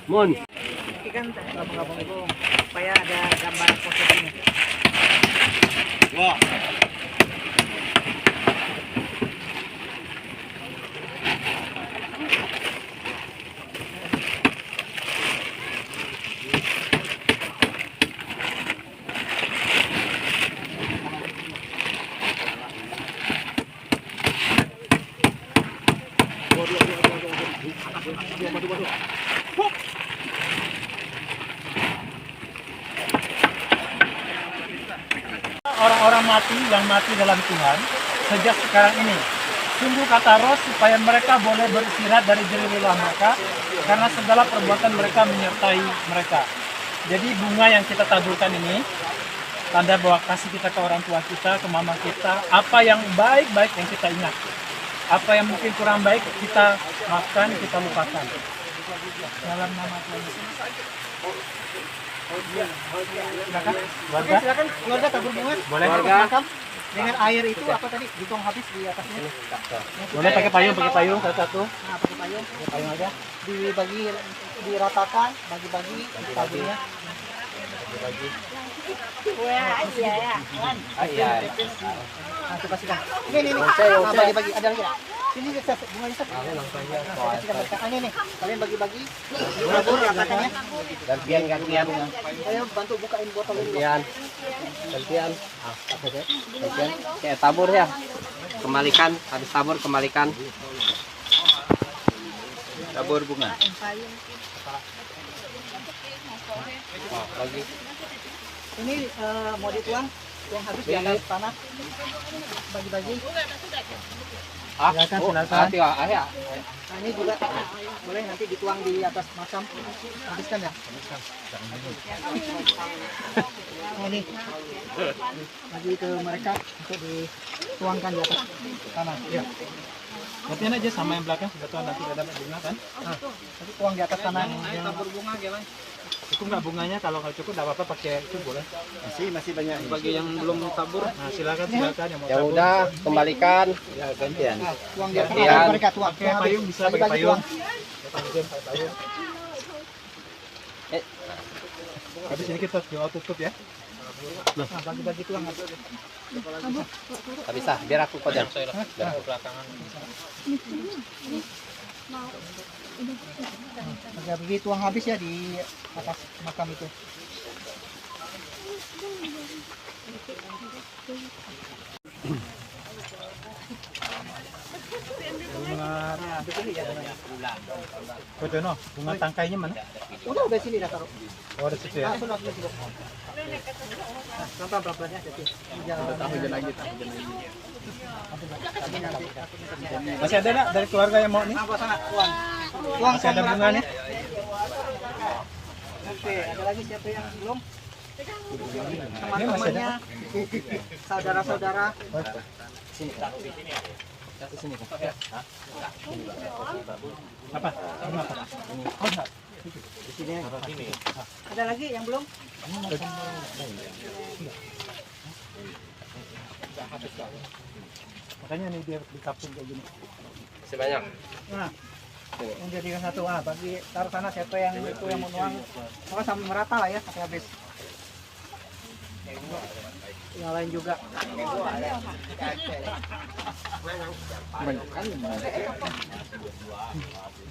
Mon. Kan gabung-gabung itu supaya ada gambaran posisinya. Wah. Orang-orang mati yang mati dalam Tuhan sejak sekarang ini Sungguh kata roh supaya mereka boleh beristirahat dari jerih lelah mereka, karena segala perbuatan mereka menyertai mereka. Jadi bunga yang kita taburkan ini tanda bahwa kasih kita ke orang tua kita, ke mama kita, apa yang baik-baik yang kita ingat. Apa yang mungkin kurang baik kita maafkan, kita lupakan. Dalam nama Tuhan Yesus. Silakan, keluarga. Silakan keluarga tabur bunga. Boleh. Makam dengan air itu apa tadi dituang habis di atasnya. Boleh pakai payung satu-satu. Nah, pakai payung. Payung aja. Dibagi, diratakan, bagi-bagi taburnya. Bagi. Wah, iya ya. Nah, itu kasihkan. Ini. Nah, bagi-bagi ada lagi. Sini Seth, bunganya Seth. Kasihkan mereka. Ini nih, kalian bagi-bagi. Tabur ratakannya. Gantian. Saya bantu bukain botol ini. Gantian. Kayak tabur ya. Kembalikan, habis tabur kembalikan. Tabur bunga. Lagi. Ini mau tuang habis di atas tanah. Bagi-bagi. Silakan. Ya. Nah, ini juga boleh nanti dituang di atas makam. Habiskan ya. Nah, ini bagi ke mereka untuk dituangkan di atas tanah. Ya. Gantian aja sama yang belakang, sebetulnya nanti ada bunga kan. Nah, nanti tuang di atas tanah. Tabur bunga gimana? Cukup nggak bunganya? Kalau nggak cukup nggak apa-apa pakai itu boleh. Masih banyak. Bagi yang belum tabur, Nah silakan yang mau Ya tabur. udah, kembalikan. Ya gantian. Nah, tuang di atas Gantian. tanah mereka tuang. Pakai payung bisa pakai Bagi-bagi payung. tuang. Habis ini kita doa tutup ya. Nah, bagi-bagi tuang. Tak bisa, biar aku kodam. Bagi tuang habis ya di atas makam itu. Bunga bunga tangkainya mana? Udah sini dah taruh. Oh ada situ ya. Sudah situ. Pelan-pelan ya jadi. Jangan lagi. Masih ada nggak dari keluarga yang mau nih? Apa sana tuang. Tuang Masih ada bunga nih? Oke, ada lagi siapa yang belum? Ini masih Teman-temannya, saudara-saudara. Apa? Bunga apa? Oh, enggak. Di sini. Ada lagi yang belum? Makanya nih dia dikapung kayak gini. Masih banyak. Nah, menjadikan satu. Ah, bagi taruh sana siapa yang itu yang mau nuang. Pokoknya sampai merata lah ya sampai habis. Yang lain juga.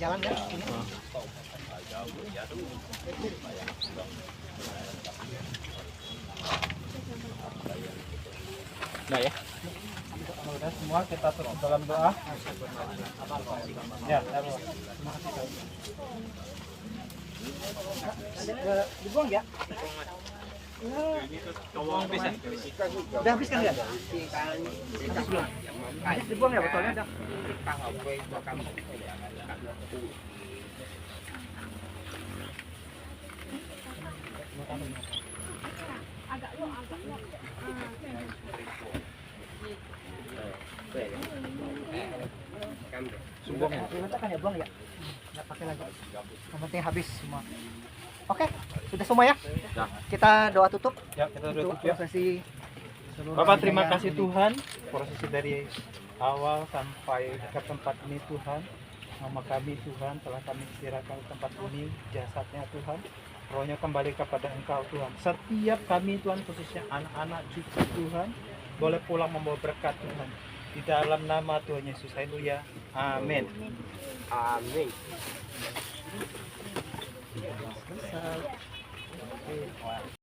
Jalan ya. Ini. Nah ya. Udah semua kita tutup dalam doa. Ya, terima kasih. Dibuang ya? Udah habis kan ya? Habis belum? Habis dibuang ya botolnya dah. Buang ya? Kan ya buang ya? Nggak pakai lagi. Yang penting habis semua. Oke, sudah semua ya? Kita doa tutup. Ya, kita udah Untuk tutup ya. prosesi seluruh Bapak terima rangkaian kasih Tuhan, prosesi dari awal sampai ke tempat ini Tuhan. Mama kami Tuhan telah kami istirahatkan di tempat ini, jasadnya Tuhan. Rohnya kembali kepada Engkau Tuhan. Setiap kami Tuhan, khususnya anak-anak cucu Tuhan, boleh pulang membawa berkat Tuhan. Di dalam nama Tuhan Yesus, haleluya. Amin. Amin. selesai.